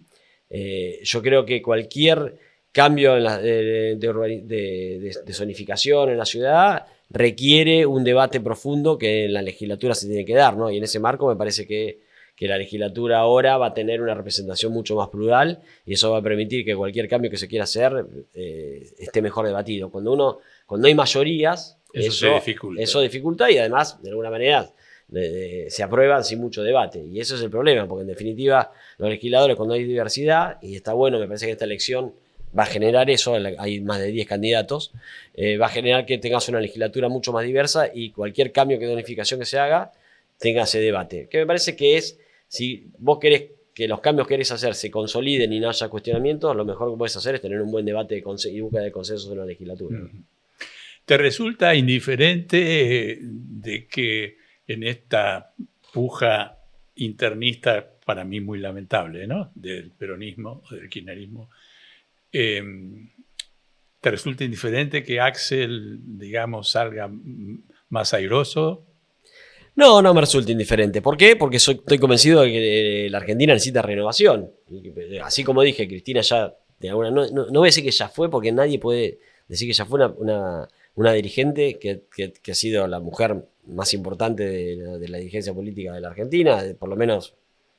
yo creo que cualquier cambio de zonificación en la ciudad requiere un debate profundo que en la legislatura se tiene que dar, ¿no? Y en ese marco me parece que la legislatura ahora va a tener una representación mucho más plural, y eso va a permitir que cualquier cambio que se quiera hacer esté mejor debatido. Cuando hay mayorías, eso dificulta, y además, de alguna manera, se aprueban sin mucho debate. Y eso es el problema, porque en definitiva, los legisladores, cuando hay diversidad, y está bueno, me parece que esta elección va a generar eso, hay más de 10 candidatos, va a generar que tengas una legislatura mucho más diversa, y cualquier cambio de unificación que se haga tenga ese debate. Que me parece que es, si vos querés que los cambios que querés hacer se consoliden y no haya cuestionamientos, lo mejor que puedes hacer es tener un buen debate y búsqueda de consenso en la legislatura. ¿Te resulta indiferente de que en esta puja internista, para mí muy lamentable, ¿no?, del peronismo o del kirchnerismo, te resulta indiferente que Axel, digamos, salga más airoso? No, no me resulta indiferente. ¿Por qué? Porque estoy convencido de que la Argentina necesita renovación. Así como dije, Cristina ya, no voy a decir que ya fue, porque nadie puede decir que ya fue una dirigente que ha sido la mujer más importante de la dirigencia política de la Argentina, por lo menos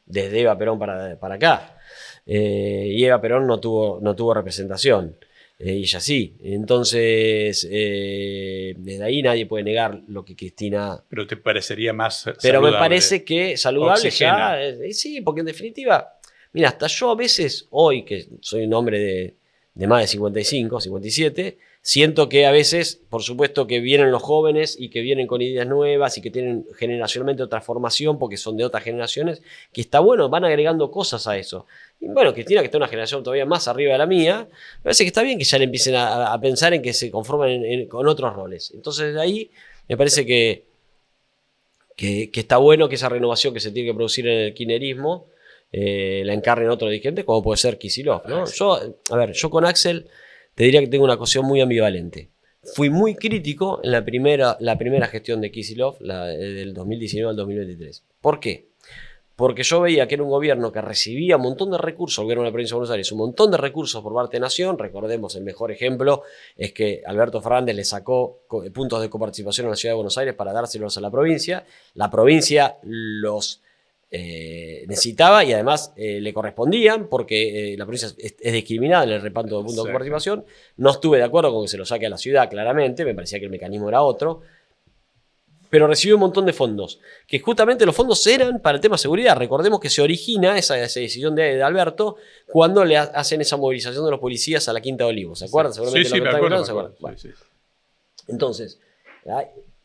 desde Eva Perón para acá. Y Eva Perón no tuvo representación. Y ella sí. Entonces, desde ahí nadie puede negar lo que Cristina... Pero te parecería más Pero saludable. me parece que saludable Oxigena. ya... sí, porque en definitiva... Mira, hasta yo a veces, hoy, que soy un hombre de más de 55, 57, siento que a veces, por supuesto que vienen los jóvenes y que vienen con ideas nuevas y que tienen generacionalmente otra formación porque son de otras generaciones, que está bueno, van agregando cosas a eso. Y bueno, Cristina, que está una generación todavía más arriba de la mía, me parece que está bien que ya le empiecen a pensar en que se conformen con otros roles. Entonces de ahí me parece que está bueno que esa renovación que se tiene que producir en el kirchnerismo la encarnen otro dirigente, como puede ser Kicillof, ¿no? Yo con Axel te diría que tengo una cuestión muy ambivalente. Fui muy crítico en la primera gestión de Kicillof, del 2019 al 2023. ¿Por qué? Porque yo veía que era un gobierno que recibía un montón de recursos, el gobierno de la provincia de Buenos Aires, un montón de recursos por parte de Nación. Recordemos, el mejor ejemplo es que Alberto Fernández le sacó puntos de coparticipación a la ciudad de Buenos Aires para dárselos a la provincia. La provincia los necesitaba y además le correspondían porque la provincia es discriminada en el reparto de puntos de coparticipación. No estuve de acuerdo con que se lo saque a la ciudad, claramente, me parecía que el mecanismo era otro, pero recibió un montón de fondos, que justamente los fondos eran para el tema de seguridad. Recordemos que se origina esa decisión de Alberto cuando le hacen esa movilización de los policías a la Quinta de Olivos, ¿se acuerdan? Seguramente Sí, me acuerdo. Bueno. Entonces,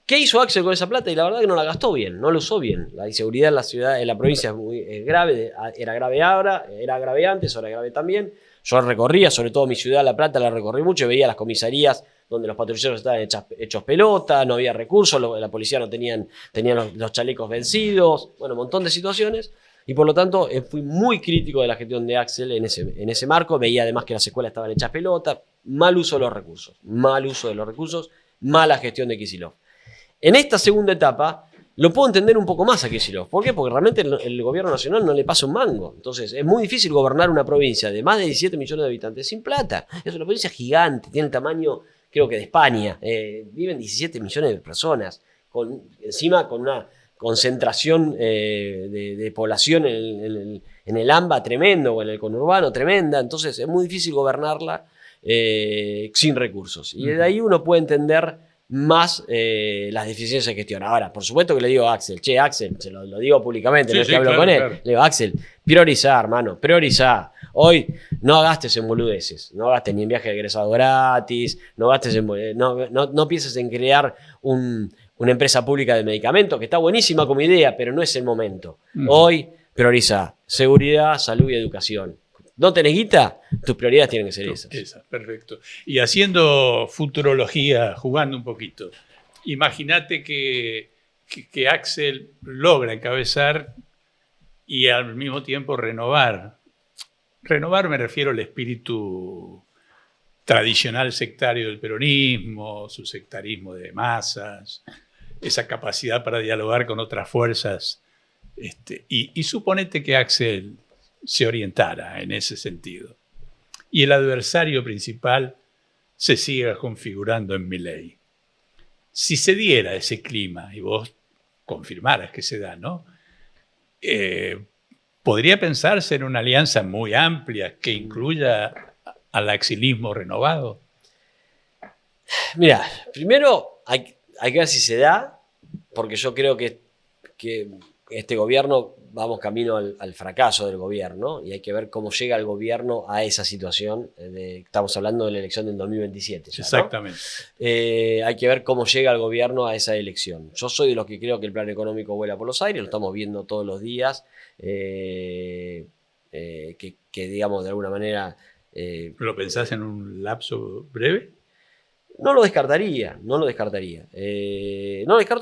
¿qué hizo Axel con esa plata? Y la verdad que no la gastó bien, no la usó bien. La inseguridad en la ciudad, en la provincia es grave, era grave ahora, era grave antes, ahora es grave también. Yo recorría, sobre todo mi ciudad, La Plata, la recorrí mucho y veía las comisarías donde los patrulleros estaban hechos pelota, no había recursos, la policía no tenían los chalecos vencidos, bueno, un montón de situaciones. Y por lo tanto fui muy crítico de la gestión de Axel en ese marco. Veía además que las escuelas estaban hechas pelota, mal uso de los recursos, mala gestión de Kicillof. En esta segunda etapa lo puedo entender un poco más a Kicillof. ¿Por qué? Porque realmente el gobierno nacional no le pasa un mango. Entonces es muy difícil gobernar una provincia de más de 17 millones de habitantes sin plata. Es una provincia gigante, tiene el tamaño, creo que de España. Viven 17 millones de personas, encima con una concentración de población en el AMBA tremendo o en el conurbano tremenda. Entonces es muy difícil gobernarla sin recursos. Y de ahí uno puede entender más las deficiencias de gestión. Ahora, por supuesto que le digo a Axel, Axel, se lo digo públicamente, no es que hablo con él, claro. Le digo, Axel, priorizá, hermano, priorizá. Hoy no gastes en boludeces, no gastes ni en viaje de egresado gratis, no gastes no pienses en crear una empresa pública de medicamentos, que está buenísima como idea, pero no es el momento. Hoy priorizá seguridad, salud y educación. ¿No tenés guita? Tus prioridades tienen que ser esas. Perfecto. Y haciendo futurología, jugando un poquito, imagínate que Axel logra encabezar y al mismo tiempo renovar. Renovar me refiero al espíritu tradicional sectario del peronismo, su sectarismo de masas, esa capacidad para dialogar con otras fuerzas. Y suponete que Axel se orientara en ese sentido y el adversario principal se siga configurando en Milei. Si se diera ese clima y vos confirmaras que se da, ¿no? Podría pensarse en una alianza muy amplia que incluya al axilismo renovado. Mira, primero hay que ver si se da, porque yo creo que este gobierno vamos camino al fracaso del gobierno y hay que ver cómo llega el gobierno a esa situación. Estamos hablando de la elección del 2027. Ya, exactamente. ¿no? Hay que ver cómo llega el gobierno a esa elección. Yo soy de los que creo que el plan económico vuela por los aires, lo estamos viendo todos los días, que digamos de alguna manera... ¿Lo pensás en un lapso breve? No lo descartaría. No lo descarto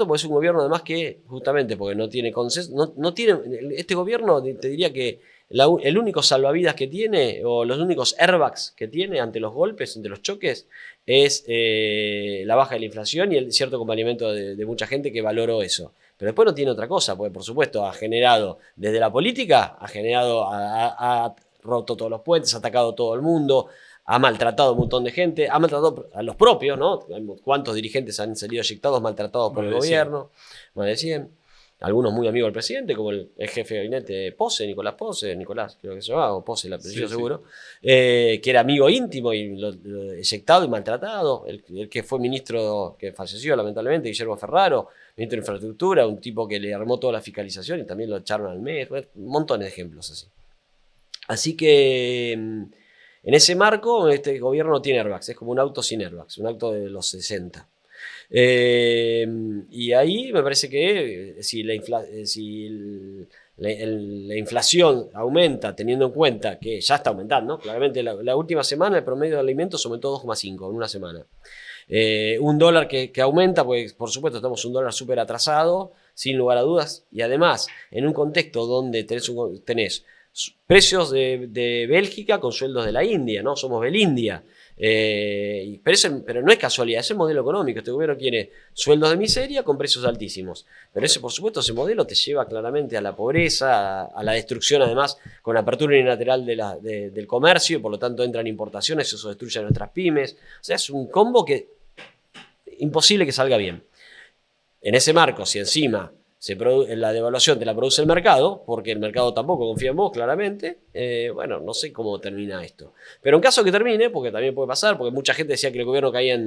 porque es un gobierno además que, justamente porque no tiene consenso, no tiene, este gobierno te diría que el único salvavidas que tiene, o los únicos airbags que tiene ante los golpes, ante los choques, es la baja de la inflación y el cierto acompañamiento de mucha gente que valoró eso. pero después no tiene otra cosa, porque por supuesto ha generado, desde la política, ha roto todos los puentes, ha atacado a todo el mundo, ha maltratado a un montón de gente, ha maltratado a los propios, ¿no? ¿Cuántos dirigentes han salido eyectados, maltratados por el gobierno? Más de 100. Algunos muy amigos del presidente, como el jefe de gabinete Pose, Nicolás, creo que se llamaba, o Pose, el apellido seguro, que era amigo íntimo y lo eyectado y maltratado. El que fue ministro, que falleció lamentablemente, Guillermo Ferraro, ministro de Infraestructura, un tipo que le armó toda la fiscalización y también lo echaron al mes. Bueno, montones de ejemplos así. Así que en ese marco, este gobierno no tiene airbags, es como un auto sin airbags, un auto de los 60. Y ahí me parece que si la inflación aumenta, teniendo en cuenta que ya está aumentando, ¿no? Claramente la última semana el promedio de alimentos aumentó 2,5 en una semana. Un dólar que aumenta, pues por supuesto estamos un dólar súper atrasado, sin lugar a dudas, y además en un contexto donde tenés precios de Bélgica con sueldos de la India, ¿no? Somos Belindia. Pero no es casualidad, es el modelo económico. Este gobierno quiere sueldos de miseria con precios altísimos. Pero por supuesto, ese modelo te lleva claramente a la pobreza, a la destrucción, además, con la apertura unilateral del comercio, y por lo tanto entran importaciones, eso destruye a nuestras pymes. O sea, es un combo que imposible que salga bien. En ese marco, si encima la devaluación te la produce el mercado, porque el mercado tampoco confía en vos, claramente, bueno, no sé cómo termina esto. Pero en caso que termine, porque también puede pasar, porque mucha gente decía que el gobierno caía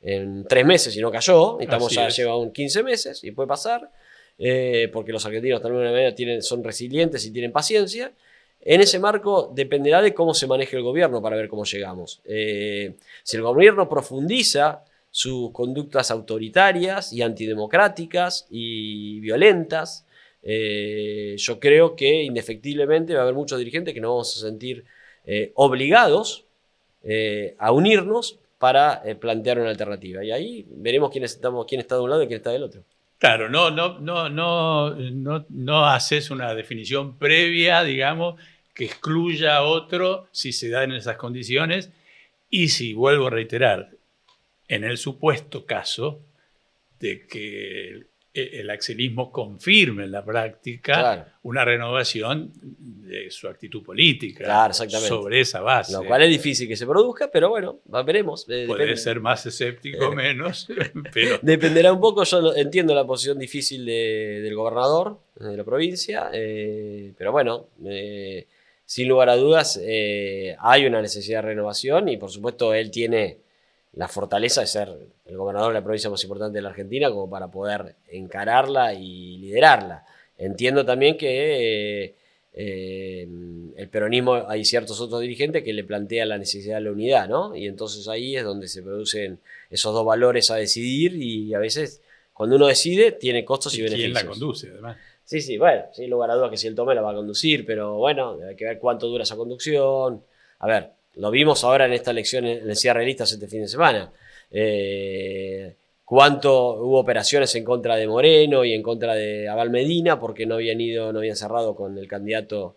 en 3 meses y no cayó, y estamos ya lleva 15 meses, y puede pasar, porque los argentinos también de alguna manera son resilientes y tienen paciencia. En ese marco dependerá de cómo se maneje el gobierno para ver cómo llegamos. Si el gobierno profundiza sus conductas autoritarias y antidemocráticas y violentas, yo creo que indefectiblemente va a haber muchos dirigentes que nos vamos a sentir obligados a unirnos para plantear una alternativa. Y ahí veremos quién está de un lado y quién está del otro. Claro, no haces una definición previa, digamos, que excluya a otro si se da en esas condiciones. Y si, vuelvo a reiterar, en el supuesto caso de que el axelismo confirme en la práctica una renovación de su actitud política sobre esa base. Lo cual es difícil que se produzca, pero bueno, veremos. Puede ser más escéptico o menos, pero... Dependerá un poco. Yo entiendo la posición difícil del gobernador de la provincia, pero bueno, sin lugar a dudas hay una necesidad de renovación y por supuesto él tiene la fortaleza de ser el gobernador de la provincia más importante de la Argentina como para poder encararla y liderarla. Entiendo también que el peronismo, hay ciertos otros dirigentes que le plantean la necesidad de la unidad, ¿no? Y entonces ahí es donde se producen esos dos valores a decidir y a veces cuando uno decide tiene costos y beneficios. ¿Quién la conduce, además? Sí, bueno, sin lugar a dudas que si él toma la va a conducir, pero bueno, hay que ver cuánto dura esa conducción. A ver, lo vimos ahora en esta elección en el cierre de listas este fin de semana. Cuánto hubo operaciones en contra de Moreno y en contra de Abal Medina porque no habían cerrado con el candidato,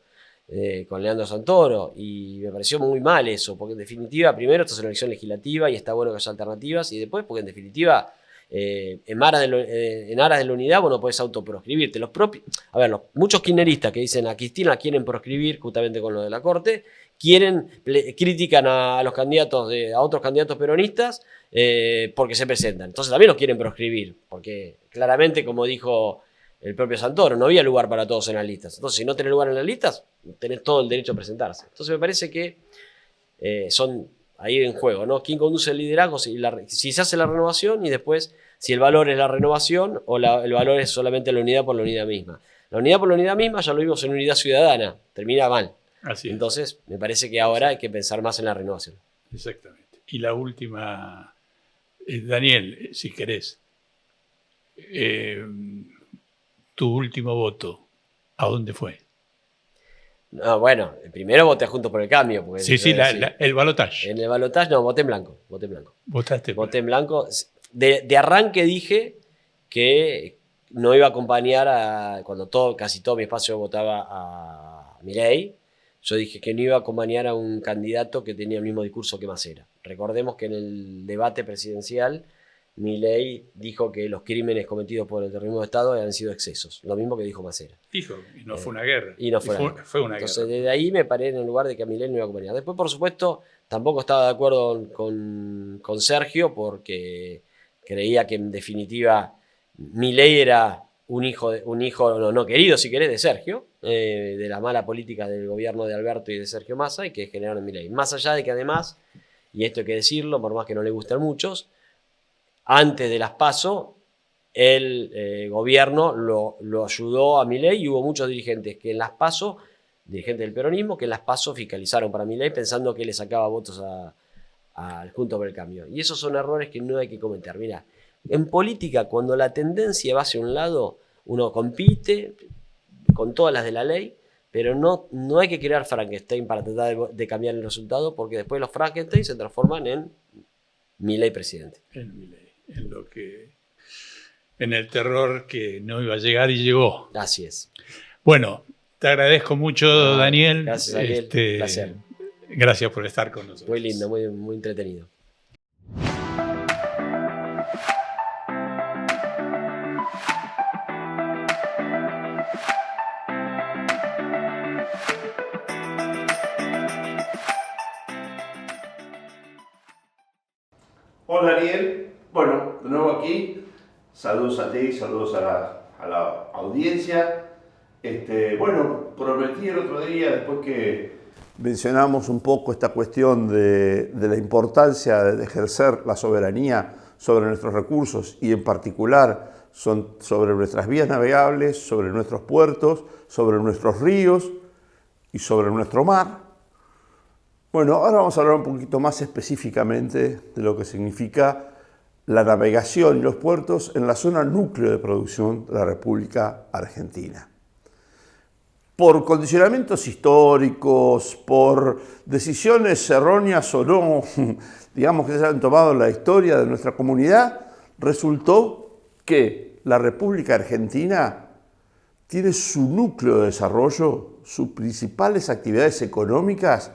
con Leandro Santoro. Y me pareció muy mal eso, porque en definitiva, primero, esto es una elección legislativa y está bueno que haya alternativas, y después, porque en definitiva, en aras de la unidad, vos no podés autoproscribirte. Muchos kirchneristas que dicen a Cristina quieren proscribir justamente con lo de la Corte, critican a los candidatos, a otros candidatos peronistas porque se presentan. Entonces también los quieren proscribir, porque claramente, como dijo el propio Santoro, no había lugar para todos en las listas. Entonces, si no tenés lugar en las listas, tenés todo el derecho a presentarse. Entonces me parece que son ahí en juego, ¿no? ¿Quién conduce el liderazgo? Si se hace la renovación y después si el valor es la renovación o el valor es solamente la unidad por la unidad misma. La unidad por la unidad misma ya lo vimos en Unidad Ciudadana, termina mal. Así es. Entonces, me parece que ahora hay que pensar más en la renovación. Exactamente. Y la última, Daniel, si querés, tu último voto, ¿a dónde fue? No, bueno, primero voté Juntos por el Cambio. Porque el balotaje. En el balotaje, no, voté en blanco. Voté en blanco. De arranque dije que no iba a acompañar cuando casi todo mi espacio votaba a Milei. Yo dije que no iba a acompañar a un candidato que tenía el mismo discurso que Macera. Recordemos que en el debate presidencial Milei dijo que los crímenes cometidos por el terrorismo de Estado habían sido excesos. Lo mismo que dijo Macera. Dijo, y no fue una guerra. Y no fue una Entonces, guerra. desde ahí me paré en el lugar de que a Milei no iba a acompañar. Después, por supuesto, tampoco estaba de acuerdo con Sergio, porque creía que en definitiva Milei era un hijo no querido, si querés, de Sergio, de la mala política del gobierno de Alberto y de Sergio Massa, y que generaron Milei. Más allá de que además, y esto hay que decirlo, por más que no le gusten a muchos, antes de las PASO, el gobierno lo ayudó a Milei, y hubo muchos dirigentes que en las PASO, dirigentes del peronismo, que en las PASO fiscalizaron para Milei pensando que le sacaba votos al Juntos por el Cambio. Y esos son errores que no hay que cometer. Mirá, en política, cuando la tendencia va hacia un lado, uno compite con todas las de la ley, pero no hay que crear Frankenstein para tratar de cambiar el resultado, porque después los Frankenstein se transforman en Milei presidente. En Milei, en el terror que no iba a llegar y llegó. Así es. Bueno, te agradezco mucho, Daniel. Gracias, Daniel. Placer. Gracias por estar con nosotros. Muy lindo, muy entretenido. Hola Ariel, bueno, de nuevo aquí, saludos a ti, saludos a la audiencia. Bueno, prometí el otro día, después que mencionamos un poco esta cuestión de la importancia de ejercer la soberanía sobre nuestros recursos y en particular sobre nuestras vías navegables, sobre nuestros puertos, sobre nuestros ríos y sobre nuestro mar. Bueno, ahora vamos a hablar un poquito más específicamente de lo que significa la navegación y los puertos en la zona núcleo de producción de la República Argentina. Por condicionamientos históricos, por decisiones erróneas o no, digamos que se han tomado en la historia de nuestra comunidad, resultó que la República Argentina tiene su núcleo de desarrollo, sus principales actividades económicas,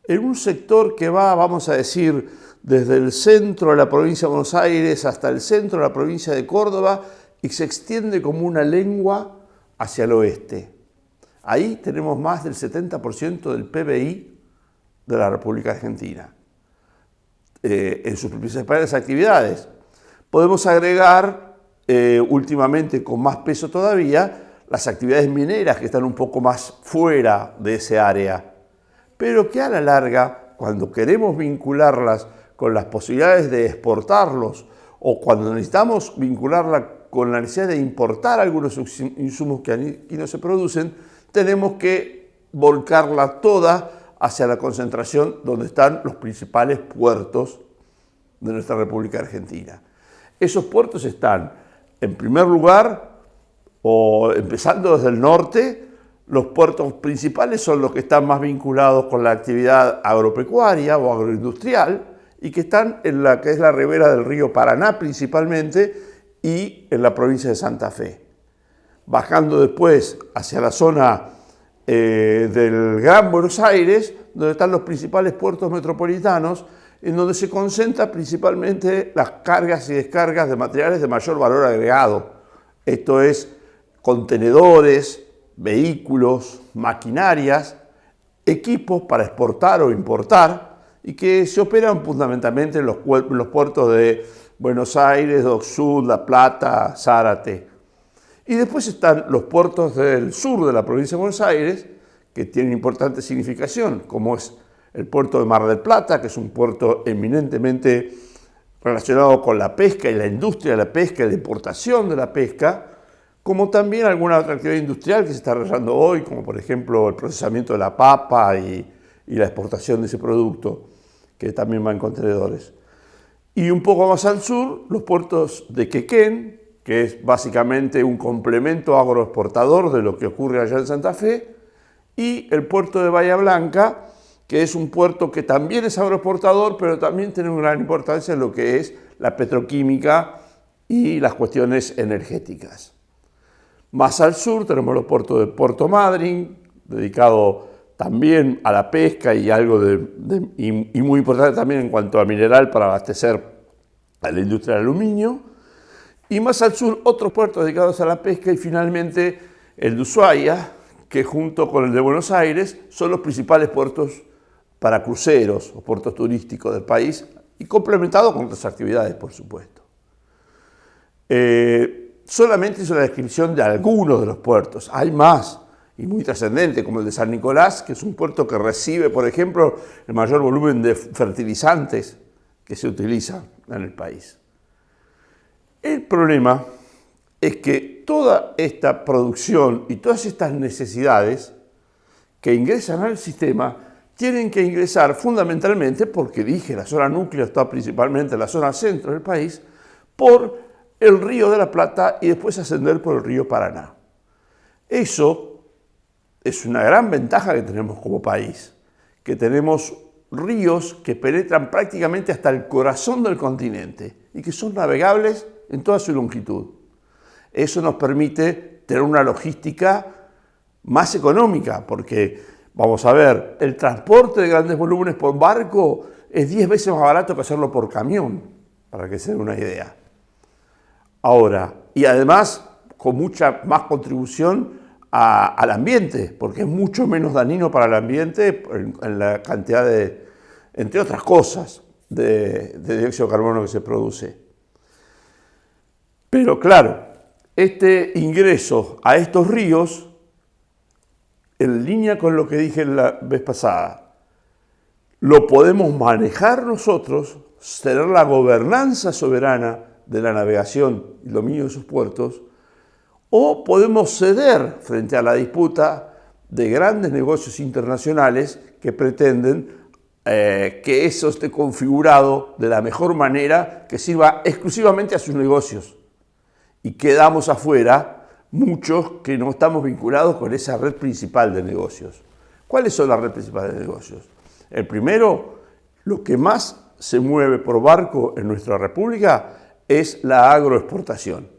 en un sector que va, vamos a decir, desde el centro de la provincia de Buenos Aires hasta el centro de la provincia de Córdoba y se extiende como una lengua hacia el oeste. Ahí tenemos más del 70% del PBI de la República Argentina en sus principales actividades. Podemos agregar últimamente con más peso todavía las actividades mineras que están un poco más fuera de ese área, pero que a la larga, cuando queremos vincularlas con las posibilidades de exportarlos o cuando necesitamos vincularla con la necesidad de importar algunos insumos que aquí no se producen, tenemos que volcarla toda hacia la concentración donde están los principales puertos de nuestra República Argentina. Esos puertos están, en primer lugar, o empezando desde el norte, los puertos principales son los que están más vinculados con la actividad agropecuaria o agroindustrial y que están en la que es la ribera del río Paraná principalmente y en la provincia de Santa Fe. Bajando después hacia la zona del Gran Buenos Aires, donde están los principales puertos metropolitanos, en donde se concentran principalmente las cargas y descargas de materiales de mayor valor agregado. Esto es contenedores, vehículos, maquinarias, equipos para exportar o importar y que se operan fundamentalmente en los puertos de Buenos Aires, Dock Sud, La Plata, Zárate. Y después están los puertos del sur de la provincia de Buenos Aires que tienen importante significación, como es el puerto de Mar del Plata, que es un puerto eminentemente relacionado con la pesca y la industria de la pesca y la importación de la pesca, como también alguna otra actividad industrial que se está realizando hoy, como por ejemplo el procesamiento de la papa y la exportación de ese producto, que también va en contenedores. Y un poco más al sur, los puertos de Quequén, que es básicamente un complemento agroexportador de lo que ocurre allá en Santa Fe, y el puerto de Bahía Blanca, que es un puerto que también es agroexportador, pero también tiene una gran importancia en lo que es la petroquímica y las cuestiones energéticas. Más al sur tenemos los puertos de Puerto Madryn, dedicado también a la pesca y algo y muy importante también en cuanto a mineral para abastecer a la industria del aluminio, y más al sur otros puertos dedicados a la pesca y finalmente el de Ushuaia, que junto con el de Buenos Aires son los principales puertos para cruceros o puertos turísticos del país y complementado con otras actividades, por supuesto. Solamente es una descripción de algunos de los puertos. Hay más y muy trascendente, como el de San Nicolás, que es un puerto que recibe, por ejemplo, el mayor volumen de fertilizantes que se utilizan en el país. El problema es que toda esta producción y todas estas necesidades que ingresan al sistema tienen que ingresar fundamentalmente, porque dije, la zona núcleo está principalmente en la zona centro del país, por el Río de la Plata y después ascender por el río Paraná. Eso es una gran ventaja que tenemos como país, que tenemos ríos que penetran prácticamente hasta el corazón del continente y que son navegables en toda su longitud. Eso nos permite tener una logística más económica, porque, vamos a ver, el transporte de grandes volúmenes por barco es 10 veces más barato que hacerlo por camión, para que se den una idea. Ahora, y además con mucha más contribución al ambiente, porque es mucho menos dañino para el ambiente en la cantidad de, entre otras cosas, de dióxido de carbono que se produce. Pero claro, este ingreso a estos ríos, en línea con lo que dije la vez pasada, lo podemos manejar nosotros, tener la gobernanza soberana de la navegación y dominio de sus puertos, o podemos ceder frente a la disputa de grandes negocios internacionales que pretenden que eso esté configurado de la mejor manera, que sirva exclusivamente a sus negocios. Y quedamos afuera muchos que no estamos vinculados con esa red principal de negocios. ¿Cuáles son las redes principales de negocios? El primero, lo que más se mueve por barco en nuestra república es la agroexportación.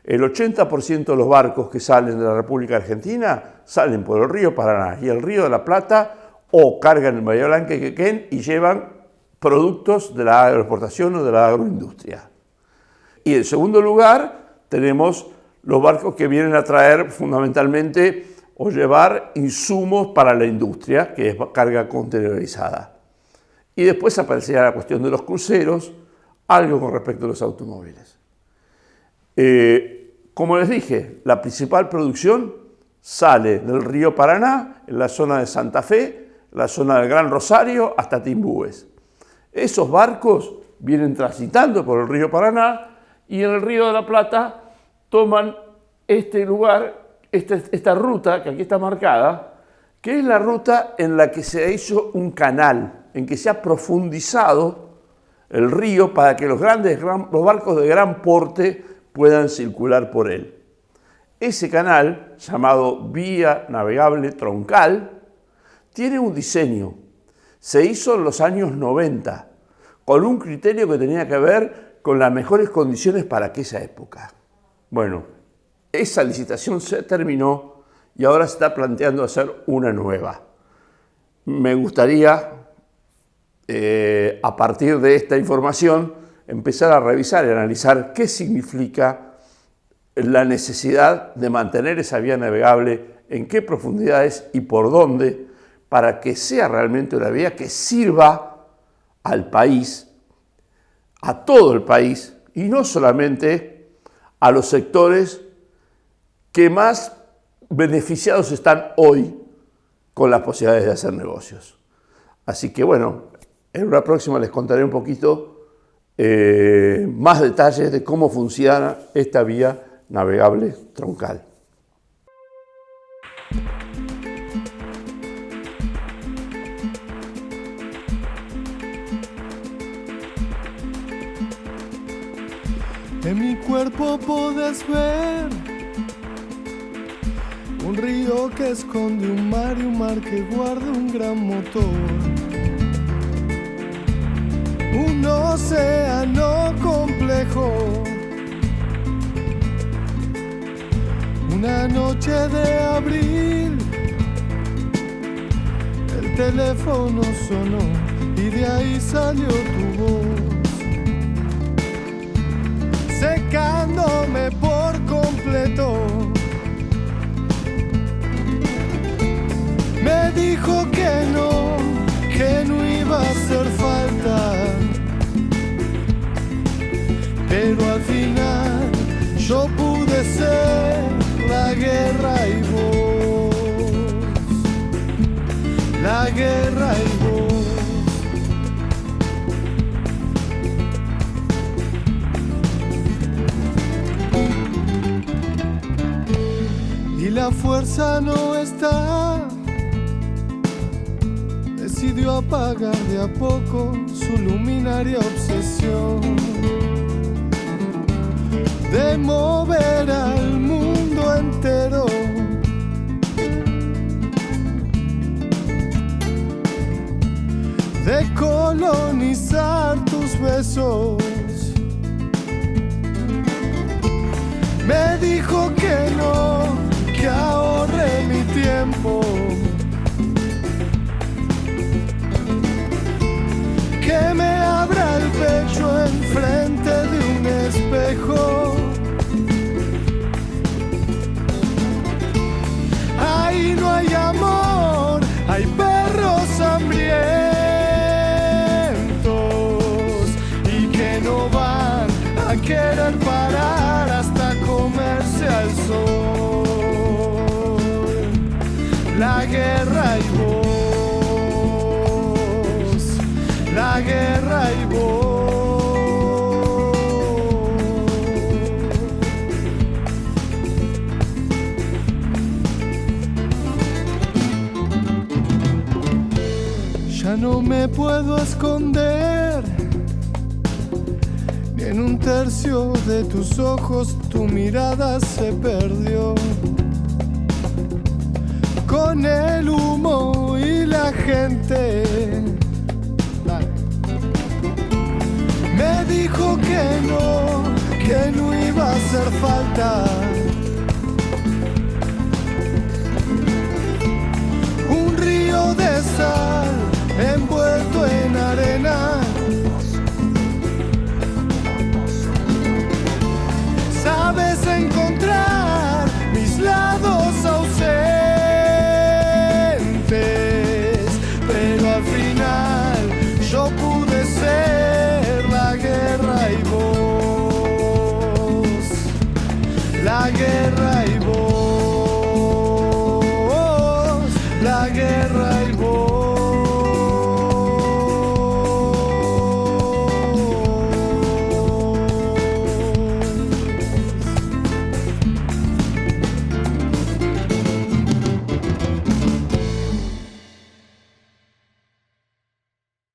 El 80% de los barcos que salen de la República Argentina salen por el río Paraná y el río de la Plata, o cargan en Bahía Blanca y Quequén y llevan productos de la agroexportación o de la agroindustria. Y en segundo lugar, tenemos los barcos que vienen a traer fundamentalmente o llevar insumos para la industria, que es carga contenerizada. Y después aparecía la cuestión de los cruceros, algo con respecto a los automóviles. Como les dije, la principal producción sale del río Paraná, en la zona de Santa Fe, la zona del Gran Rosario, hasta Timbúes. Esos barcos vienen transitando por el río Paraná y en el río de la Plata toman este lugar, esta ruta que aquí está marcada, que es la ruta en la que se hizo un canal, en que se ha profundizado el río para que los barcos de gran porte puedan circular por él. Ese canal, llamado Vía Navegable Troncal, tiene un diseño. Se hizo en los años 90, con un criterio que tenía que ver con las mejores condiciones para aquella época. Bueno, esa licitación se terminó y ahora se está planteando hacer una nueva. Me gustaría, a partir de esta información, empezar a revisar y analizar qué significa la necesidad de mantener esa vía navegable, en qué profundidades y por dónde, para que sea realmente una vía que sirva al país, a todo el país, y no solamente a los sectores que más beneficiados están hoy con las posibilidades de hacer negocios. Así que bueno, en una próxima les contaré un poquito más detalles de cómo funciona esta vía navegable troncal. En mi cuerpo podés ver un río que esconde un mar y un mar que guarda un gran motor. Un océano complejo, una noche de abril, el teléfono sonó y de ahí salió tu voz. la fuerza no está, decidió apagar de a poco su luminaria obsesión de mover al mundo entero. De colonizar tus besos. Me dijo que no, que ahorre mi tiempo, que me abra el pecho enfrente de un espejo. Ahí no hay amor, hay perros hambrientos y que no van a querer parar hasta comerse al sol. La guerra y vos, la guerra y vos. Ya no me puedo esconder, ni en un tercio de tus ojos tu mirada se perdió. Con el humo y la gente me dijo que no iba a hacer falta un río de sal envuelto en arena. Sabes encontrar mis lados ausentes, pero al final yo pude ser la guerra y vos, la guerra y vos.